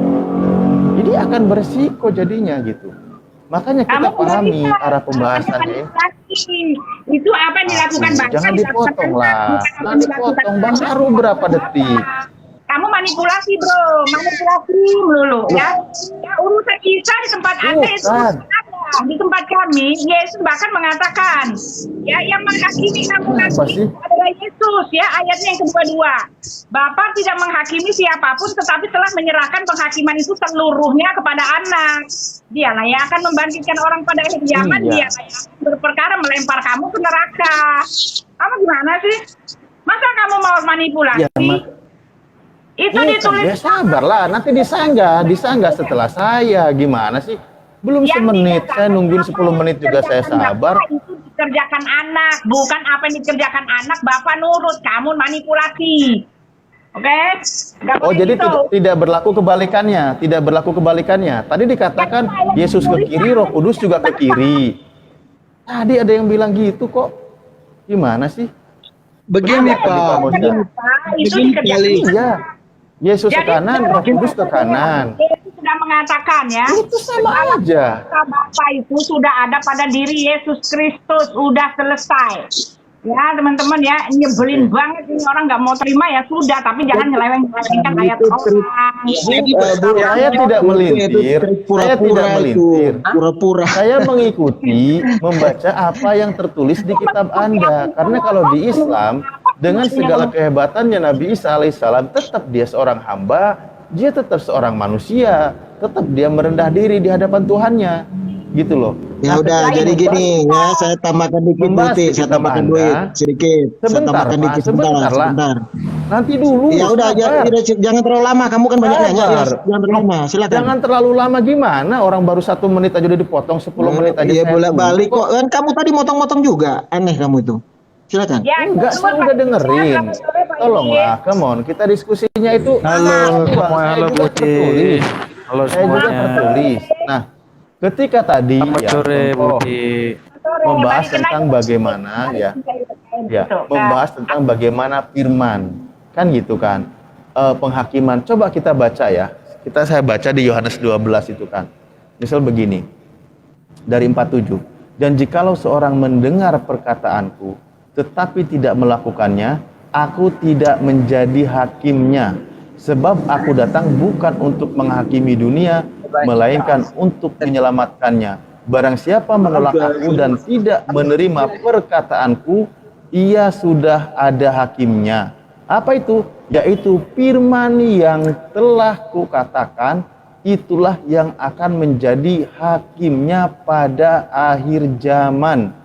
Jadi akan beresiko jadinya gitu. Makanya kita pahami arah pembahasannya. Itu apa yang dilakukan Bapa? Jangan dipotong lah. Jangan dipotong, baru berapa detik. Kamu manipulasi, bro. Manipulasi melulu ya. Ya, urusan Isa di tempat Anda itu ada. Di tempat kami, Yesus bahkan mengatakan, ya, yang menghakimi kamu nanti adalah Yesus, ya, ayatnya yang kedua-dua. Bapa tidak menghakimi siapapun, tetapi telah menyerahkan penghakiman itu seluruhnya kepada anak. Dialah yang akan membangkitkan orang pada akhir zaman, dialah yang akan berperkara melempar kamu ke neraka. Kamu gimana sih? Masa kamu mau manipulasi? Ya, itu ditulis. Ya sabarlah, nanti disanggah setelah saya. Gimana sih? Belum semenit, saya nungguin 10 menit juga saya sabar. Itu dikerjakan anak, bukan apa yang dikerjakan anak, Bapak nurut, kamu manipulasi. Oke? Oh, jadi tidak berlaku kebalikannya, tidak berlaku kebalikannya. Tadi dikatakan Yesus ke kiri, Roh Kudus juga ke kiri. Tadi ada yang bilang gitu kok. Gimana sih? Begini, Pak. Itu dikerjakan. Iya. Yesus ke kanan, Roh Kudus ke kanan. Yesus sudah mengatakan ya. Itu sama aja. Bapa itu sudah ada pada diri Yesus Kristus, udah selesai. Ya teman-teman ya, nyebelin banget ini orang nggak mau terima ya sudah, tapi jangan nyeleweng-nyelewengkan ayat orang. Saya tidak melintir, saya tidak melintir. Pura-pura. Saya mengikuti membaca apa yang tertulis di kitab Anda. Karena kalau di Islam, dengan segala kehebatannya Nabi Isa alaihissalam, tetap dia seorang hamba, dia tetap seorang manusia, tetap dia merendah diri di hadapan Tuhannya, gitu loh. Ya udah, jadi gini ya, saya tambahkan dikit Buti, saya tambahkan duit sedikit. Saya tambahkan dikit sebentar. Nanti dulu. Ya udah, jangan terlalu lama, kamu kan banyak nanya. Ya, jangan terlalu lama, silakan. Jangan terlalu lama gimana? Orang baru 1 menit aja udah dipotong, 10 menit aja. Iya, bolak-balik kok. Kan kamu tadi motong-motong juga. Aneh kamu itu. Silakan. Ya, enggak, saya udah dengerin. Tolonglah, come on, kita diskusinya itu. Halo semua, halo Budi. Halo semuanya. Nah, ketika tadi Selamat sore, Budi. membahas tentang bagaimana membahas tentang bagaimana firman, kan gitu kan, penghakiman. Coba kita baca ya. Saya baca di Yohanes 12 itu kan. Misal begini. Dari 47. Dan jikalau seorang mendengar perkataanku tetapi tidak melakukannya, aku tidak menjadi hakimnya, sebab aku datang bukan untuk menghakimi dunia, melainkan untuk menyelamatkannya. Barang siapa menolak aku dan tidak menerima perkataanku, ia sudah ada hakimnya. Apa itu? Yaitu firman yang telah kukatakan, itulah yang akan menjadi hakimnya pada akhir zaman.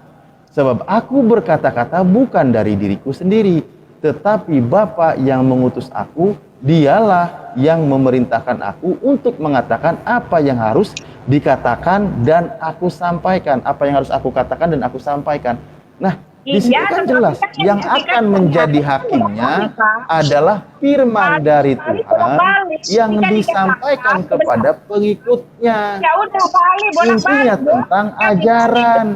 Sebab aku berkata-kata bukan dari diriku sendiri, tetapi Bapa yang mengutus aku, dialah yang memerintahkan aku untuk mengatakan apa yang harus dikatakan dan aku sampaikan. Apa yang harus aku katakan dan aku sampaikan. Nah, di situ Iya, kan tetapi jelas, kan yang akan menjadi hakimnya adalah firman dari Tuhan yang disampaikan kepada pengikutnya. Ya udah Pak Ali, Intinya bolak-balik. tentang ajaran.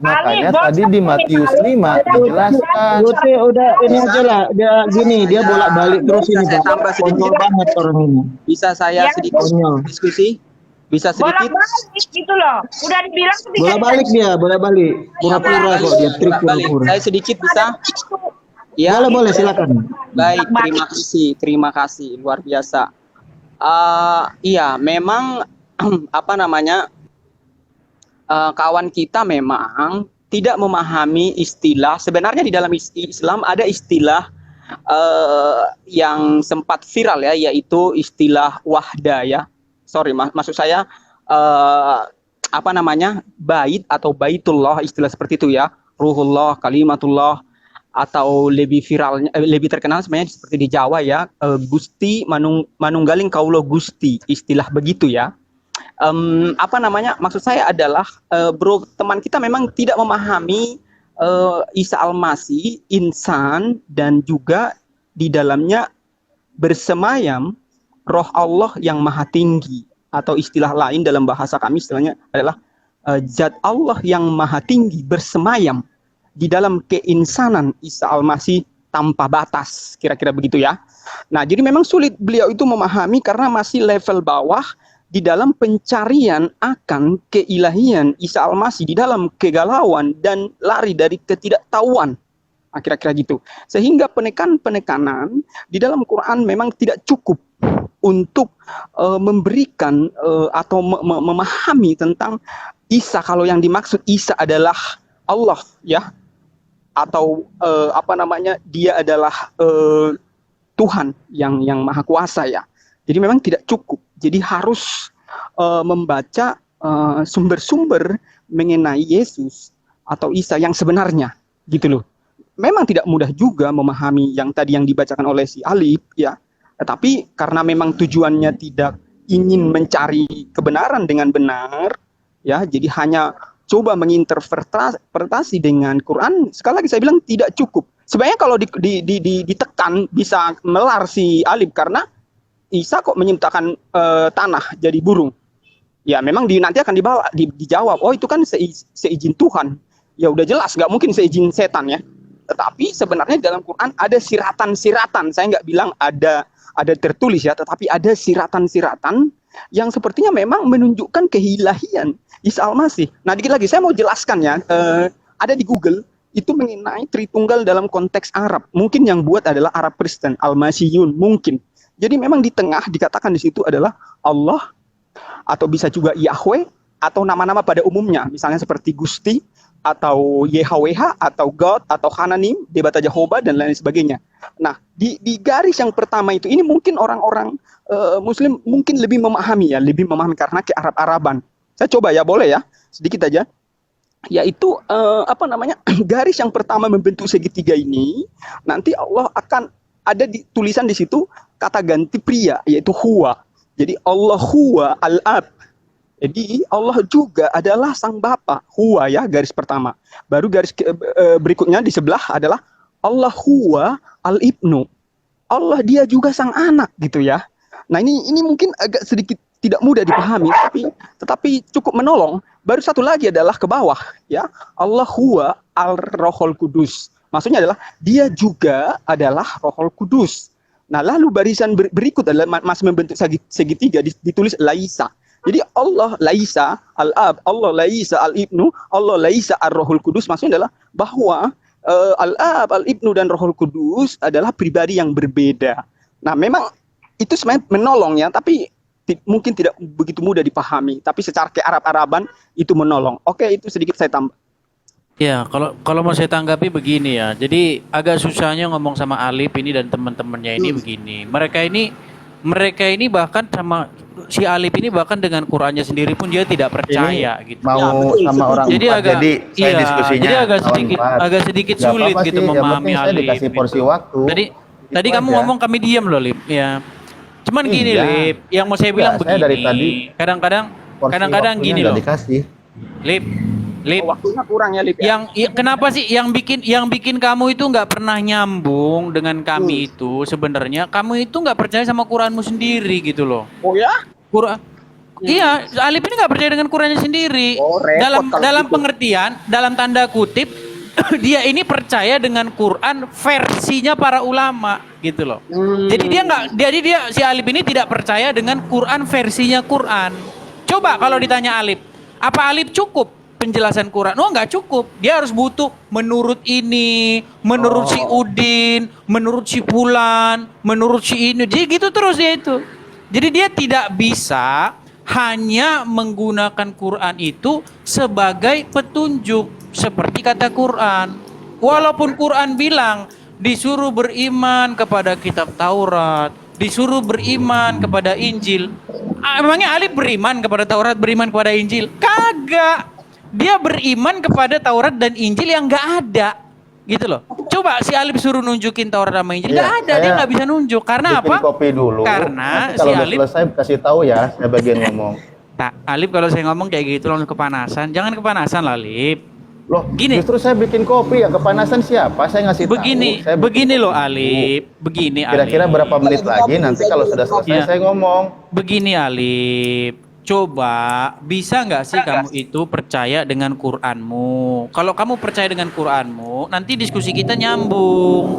Makanya tadi di Matius 5 dijelaskan. Bute udah ini aja lah, dia gini, dia bolak-balik terus ini Saya Pak. tambah sedikit. Konyol banget orang ini. Bisa saya Ya, sedikit konyol. diskusi? Bisa sedikit? Bolak-balik gitu loh. Udah dibilang ketika Bolak-balik dia, bolak-balik. Pura-pura kok dia, trik Balik. pura-pura. Saya sedikit bisa? Ya. Boleh, silakan. Baik, terima kasih, luar biasa. Iya, memang apa namanya, kawan kita memang tidak memahami istilah. Sebenarnya di dalam Islam ada istilah yang sempat viral ya, yaitu istilah wahda ya. Sorry, maksud saya apa namanya, bait atau baitullah, istilah seperti itu ya. Ruhullah, kalimatullah, atau lebih viralnya, lebih terkenal sebenarnya seperti di Jawa ya, Gusti manunggaling kaulo Gusti, istilah begitu ya. Apa namanya, maksud saya adalah bro, teman kita memang tidak memahami Isa Al-Masih insan dan juga di dalamnya bersemayam roh Allah yang maha tinggi, atau istilah lain dalam bahasa kami istilahnya adalah zat Allah yang maha tinggi bersemayam di dalam keinsanan Isa Al-Masih tanpa batas, kira-kira begitu ya. Nah, jadi memang sulit beliau itu memahami karena masih level bawah di dalam pencarian akan keilahian Isa Al-Masih di dalam kegalauan dan lari dari ketidaktahuan. Nah, kira-kira gitu. Sehingga penekanan di dalam Quran memang tidak cukup untuk memberikan atau memahami tentang Isa. Kalau yang dimaksud Isa adalah Allah ya, atau apa namanya, dia adalah Tuhan yang maha kuasa ya. Jadi memang tidak cukup. Jadi harus membaca sumber-sumber mengenai Yesus atau Isa yang sebenarnya, gitu loh. Memang tidak mudah juga memahami yang tadi yang dibacakan oleh si Alif ya. Tetapi karena memang tujuannya tidak ingin mencari kebenaran dengan benar ya, jadi hanya coba menginterpretasi dengan Quran. Sekali lagi saya bilang tidak cukup. Sebenarnya kalau ditekan bisa melar si Alif, karena Isa kok menciptakan tanah jadi burung. Ya memang nanti akan dijawab, oh itu kan seizin Tuhan. Ya udah jelas, nggak mungkin seizin setan ya. Tetapi sebenarnya dalam Quran ada siratan-siratan. Saya nggak bilang ada tertulis ya, tetapi ada siratan-siratan yang sepertinya memang menunjukkan kehilahian Isa Al-Masih. Nah, dikit lagi saya mau jelaskan ya. Ada di Google itu mengenai Tritunggal dalam konteks Arab. Mungkin yang buat adalah Arab Kristen, Al-Masihiyun mungkin. Jadi memang di tengah dikatakan di situ adalah Allah, atau bisa juga Yahweh, atau nama-nama pada umumnya, misalnya seperti Gusti, atau YHWH, atau God, atau Hananim, Debata Jehovah, dan lain sebagainya. Nah, di garis yang pertama itu, ini mungkin orang-orang Muslim mungkin lebih memahami karena ke Arab-Araban. Saya coba ya, boleh ya, sedikit aja. Yaitu apa namanya, garis yang pertama membentuk segitiga ini, nanti Allah akan ada tulisan di situ kata ganti pria, yaitu huwa. Jadi Allah huwa al-ab. Jadi Allah juga adalah sang bapa, huwa ya, garis pertama. Baru garis berikutnya di sebelah adalah Allah huwa al-ibnu. Allah dia juga sang anak gitu ya. Nah, ini mungkin agak sedikit tidak mudah dipahami, tetapi cukup menolong. Baru satu lagi adalah ke bawah ya. Allah huwa al-rohul kudus. Maksudnya adalah dia juga adalah Rohul Kudus. Nah, lalu barisan berikut adalah masih membentuk segitiga, ditulis Laisa. Jadi Allah Laisa Al-Ab, Allah Laisa Al-Ibnu, Allah Laisa Ar-Rohul Kudus. Maksudnya adalah bahwa Al-Ab, Al-Ibnu dan Rohul Kudus adalah pribadi yang berbeda. Nah, memang itu sebenarnya menolong ya, tapi mungkin tidak begitu mudah dipahami. Tapi secara ke-Arab-Araban itu menolong. Oke, itu sedikit saya tambah. Ya, kalau mau saya tanggapi begini ya. Jadi agak susahnya ngomong sama Alif ini dan teman-temannya ini begini. Mereka ini mereka ini bahkan sama si Alif ini bahkan dengan Qurannya sendiri pun dia tidak percaya gitu. Mau sama orang Jadi empat, agak jadi saya iya, diskusinya jadi agak lawan sedikit empat. Nggak sulit apa-apa gitu sih, yang memahami penting saya Alif. dikasih porsi gitu. waktu. Tadi Itu kamu aja. ngomong kami diam loh, Lip. Ya. Cuman gini, Iya. Lip, yang mau saya bilang Enggak, saya dari begini. tadi Kadang-kadang Porsi kadang-kadang waktunya gini nggak loh. dikasih. Lip, Lip, Waktunya kurang ya, Lip ya. kenapa sih yang bikin kamu itu nggak pernah nyambung dengan kami itu sebenarnya kamu itu nggak percaya sama Quranmu sendiri gitu loh. Oh ya? Quran. Iya, Alif ini nggak percaya dengan Qurannya sendiri. Oh, repot kalau dalam gitu. pengertian, dalam tanda kutip, dia ini percaya dengan Quran versinya para ulama gitu loh. Jadi dia si Alif ini tidak percaya dengan Quran versinya Quran. Coba kalau ditanya Alif, apa Alif cukup penjelasan Quran? Oh, nggak cukup. Dia harus butuh menurut ini, menurut si Udin, menurut si Fulan, menurut si ini. Jadi gitu terus dia itu. Jadi dia tidak bisa hanya menggunakan Quran itu sebagai petunjuk seperti kata Quran. Walaupun Quran bilang disuruh beriman kepada kitab Taurat, disuruh beriman kepada Injil. Emangnya Alif beriman kepada Taurat, beriman kepada Injil? Kagak. Dia beriman kepada Taurat dan Injil yang nggak ada, gitu loh. Coba si Alif suruh nunjukin Taurat sama Injil, nggak ada, dia nggak bisa nunjuk. Karena Bikin apa? kopi dulu. Karena Nanti kalau si udah Alif, selesai kasih tahu ya, saya bagian ngomong. Alif kalau saya ngomong kayak gitu langsung kepanasan. Jangan kepanasan lah, Alif. Loh, Gini. justru saya bikin kopi ya, kepanasan siapa? Saya ngasih tahu. Saya bikin Begini loh kopi. Alif, begini Kira-kira Alif. berapa menit lagi nanti kalau sudah selesai Iya. saya ngomong. Begini Alif, coba bisa nggak sih kamu itu percaya dengan Quranmu? Kalau kamu percaya dengan Quranmu, nanti diskusi kita nyambung.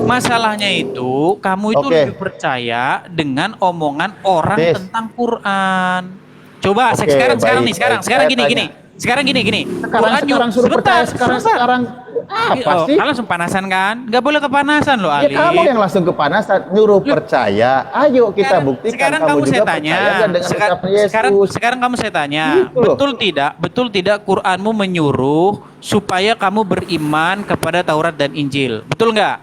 Masalahnya itu kamu itu Oke. lebih percaya dengan omongan orang Tis. tentang Quran. Coba Oke, sekarang baik, sekarang baik. Saya gini tanya. gini. Sekarang gini. Sekarang suruh percaya sekarang apa sih? Kalian langsung panasan kan? Nggak boleh kepanasan loh, Ya Ali. kamu yang langsung kepanasan nyuruh percaya. Ayo kita buktikan Sekarang kamu kamu juga saya percaya tanya. nggak dengan ucapan Yesus. Sekarang kamu saya tanya. Gitu loh. Betul tidak Quranmu menyuruh supaya kamu beriman kepada Taurat dan Injil? Betul nggak?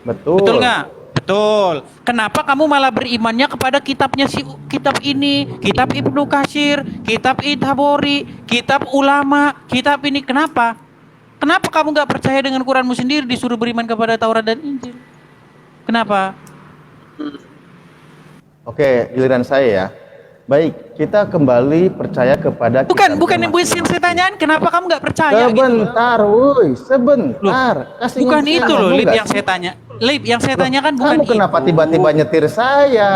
Betul. Betul nggak? Betul. Kenapa kamu malah berimannya kepada kitabnya kitab ini, kitab Ibnu Katsir, kitab Ithabori, kitab ulama, kitab ini? Kenapa? Kenapa kamu nggak percaya dengan Quranmu sendiri disuruh beriman kepada Taurat dan Injil? Kenapa? Oke, giliran saya ya. Baik, kita kembali percaya kepada Bukan kitabnya yang saya tanyain. Kenapa kamu nggak percaya? gitu loh. Sebentar, woi, sebentar. Kasih Bukan ngomong itu loh, Lip, nggak yang sih? saya tanya. Lip, yang saya tanyakan bukan Kamu kenapa itu. tiba-tiba nyetir saya?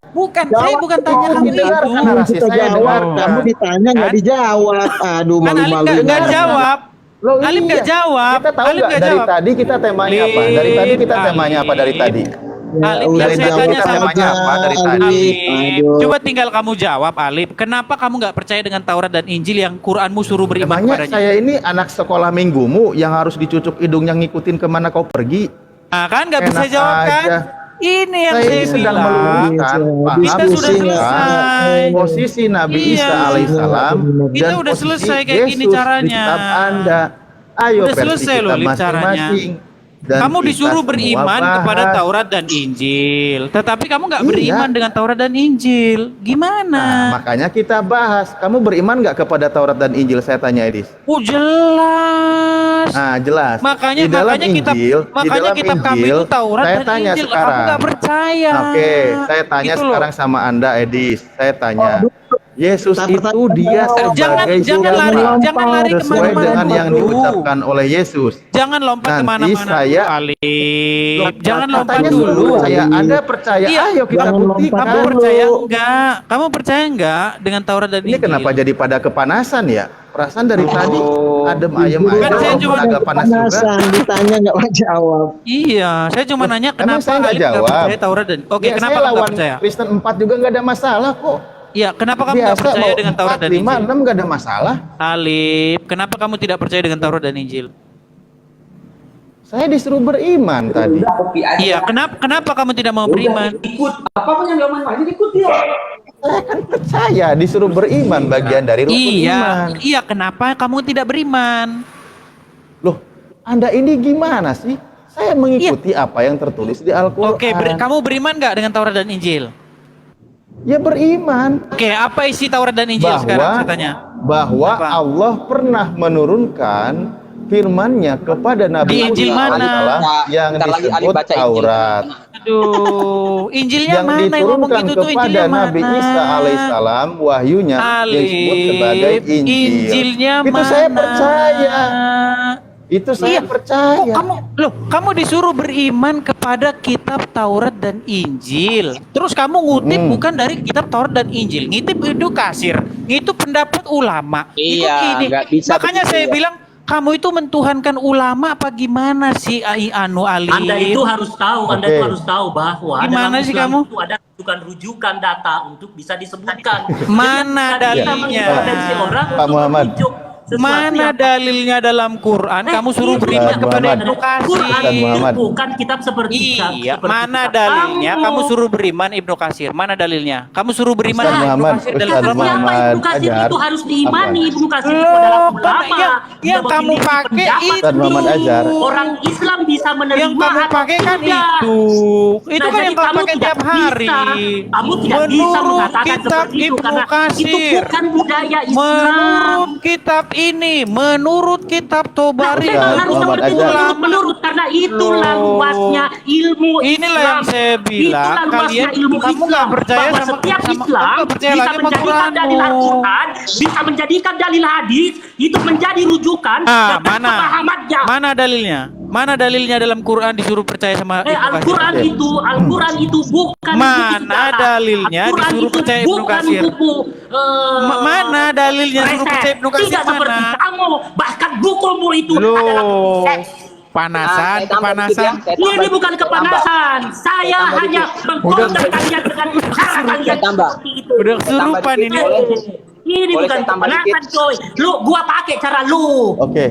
Bukan, saya bukan tanya kamu itu. Dengarkan narasi Kita saya, jawab, dengarkan. kamu ditanya nggak Kan? dijawab. Aduh, Kan Alif malu-malu. nggak jawab. Loh, Alif iya. nggak jawab. Kita tahu Alif nggak nggak dari jawab. tadi kita temanya apa? Dari tadi kita Lip, temanya apa dari Alif. tadi? Alif, udah yang saya jawab tanya sama temanya apa dari tadi? Alif, Aduh. coba tinggal kamu jawab, Alif. Kenapa kamu nggak percaya dengan Taurat dan Injil yang Quranmu suruh beriman Emangnya kepadanya? saya ini anak sekolah minggumu yang harus dicucuk hidungnya ngikutin kemana kau pergi? Nah, kan nggak bisa Enak jawab kan? aja. Ini yang Saya saya ini sedang bilang. meluruskan paham Kita sudah tentang selesai. posisi Nabi Iya. Isa alaihissalam Kita dan udah posisi selesai kayak gini Yesus caranya. di kitab Anda. Ayo Udah versi selesai kita loh, Lip, caranya. masing-masing. Dan Kamu kita disuruh semua beriman kepada bahas. Taurat dan Injil, tetapi kamu nggak Iya. beriman dengan Taurat dan Injil. Nah, Gimana? makanya kita bahas. Kamu beriman nggak kepada Taurat dan Injil? Saya tanya, Edis. Oh, jelas. Nah, jelas. Makanya Di dalam kitab Injil, kitab kami Injil, itu Taurat saya dan tanya Injil. sekarang. Kamu nggak percaya. Oke, saya tanya Gitu loh. sekarang sama Anda, Edis. Saya tanya, Yesus itu dia Jangan sebagai jangan lari sesuai kemana-mana dengan yang dulu. diucapkan oleh Yesus. Jangan lompat Nanti kemana-mana saya- dulu, Alif. Jangan lompat Katanya dulu. suruh saya, Anda percaya? Iya. Ayo kita Jangan lompat buktikan. Kamu percaya enggak? Kamu percaya enggak dengan Taurat dan Ini Injil? kenapa jadi pada kepanasan ya? Perasaan dari tadi adem ayem Kan aja, saya kok cuma- agak panas juga. Panasan, ditanya nggak mau jawab. Iya, saya cuma nanya Emang kenapa saya nggak Alif nggak jawab? percaya Taurat dan Oke, Ya, kenapa saya kamu nggak lawan percaya? Kristen 4 juga nggak ada masalah kok. Iya, kenapa kamu nggak Biasa percaya mau dengan Taurat 4, dan 5, Injil? 6 nggak ada masalah. Alif, kenapa kamu tidak percaya dengan Taurat dan Injil? Saya disuruh beriman tadi. Iya, kenapa kamu tidak mau beriman? Saya kan percaya disuruh beriman, bagian dari rukun iman. Iya, kenapa kamu tidak beriman? Loh, Anda ini gimana sih? Saya mengikuti apa yang tertulis di Al-Quran. Oke, kamu beriman nggak dengan Taurat dan Injil? Ya beriman. Oke, apa isi Taurat dan Injil sekarang saya tanya? Bahwa Apa? Allah pernah menurunkan firman-Nya kepada Nabi Di Injil Musa mana? alaihissalam yang Bentar lagi Ali disebut baca Injil. Taurat. Aduh, Injilnya Yang mana yang ngomong diturunkan gitu tuh? kepada Injilnya Nabi mana? Isa alaihissalam wahyunya disebut sebagai Alif, Injil. Injilnya Itu mana? saya percaya. Itu saya Iya. percaya. Kok kamu disuruh beriman kepada kitab Taurat dan Injil. Terus kamu ngutip bukan dari kitab Taurat dan Injil, ngitip Ibnu Katsir, ngitip pendapat ulama. Itu Iya, gini. nggak bisa Makanya begitu saya ya. bilang kamu itu mentuhankan ulama apa gimana sih Ali? Anda itu harus tahu, Anda Oke. itu harus tahu bahwa Gimana dalam sih Islam kamu? itu ada rujukan data untuk bisa disebutkan. Mana Jadi, kita dalilnya? mengintervensi orang Pak untuk Muhammad. merujuk sesuatu Mana yang dalilnya dalam Quran? Kamu suruh iya, beriman Ustaz kepada Muhammad. Ibnu Katsir. Quran Ustaz itu Muhammad. bukan kitab seperti Iya, seperti mana kitab dalilnya? Kamu suruh beriman Ibnu Katsir. Mana dalilnya? Kamu suruh beriman Ustaz Ibnu Muhammad, Katsir dalam Ustaz Quran. Siapa Muhammad Ibnu Katsir Azhar. itu harus diimani. Apa? Ibnu Katsir itu Loh, adalah kan ulama. yang Dia kamu memiliki pakai pendapat Ustaz Muhammad itu. Azhar. Orang Islam bisa menerima Yang kamu atau pakai kan tidak. itu. Itu Nah, kan jadi yang kamu pakai tidak tiap hari. bisa, kamu tidak bisa Menurut mengatakan kitab seperti itu Ibnu karena itu Katsir. bukan budaya Islam. Menurut kitab ini, menurut kitab Tobari, Memang Ustaz harus Muhammad seperti itu Azhar. menurut karena itulah Loh. luasnya ilmu Inilah Islam. yang saya bilang, Itulah luasnya kalian- ilmu kamu nggak Islam. percaya Bahwa sama- setiap sama- Islam kamu nggak percaya bisa lagi sama menjadikan dalil Quranmu. Al-Quran, bisa menjadikan dalil hadis, itu menjadi rujukan Ah, dan mana? pemahamannya. Mana dalilnya? Mana dalilnya dalam Quran disuruh percaya sama Ibnu Katsir? Al-Quran itu bukan buku Mana sejarah. dalilnya Al-Quran disuruh itu percaya Ibnu bukan Katsir? buku, Mana dalilnya suruh riset. percaya Ibnu Katsir? Tidak seperti Mana? kamu, bahkan bukumu itu adalah Loh, riset. panasan, Saya tambah kepanasan. dikit ya, saya tambah Ini bukan dikit, kepanasan. Saya tambah hanya dikit. mengkonter kalian dengan cara kalian tambah. seperti itu. Udah Saya tambah kesurupan dikit, ini. boleh? Ini Boleh bukan saya tambah kepanasan, dikit? coy. Lu, gua pakai cara lu. Oke.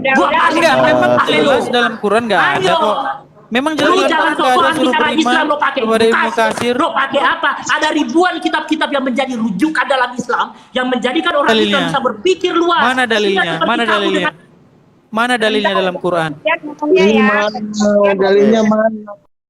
Gua pakai Enggak, cara memang pakai lu. jelas dalam Quran enggak ada Ayo. kok. Memang Lu jelas dalam jangan Quran enggak ada sok-sokan suruh bicara beriman Islam, lo pakai kepada Ibnu Ibnu Katsir. Lo pakai apa? Ada ribuan kitab-kitab yang menjadi rujukan dalam Islam yang menjadikan orang Dalilnya. Islam bisa berpikir luas. Mana dalilnya? Tidak seperti Mana kamu dalilnya? dengan Mana dalilnya dalam Quran? Ya, ngomongnya ya. Dalilnya mana?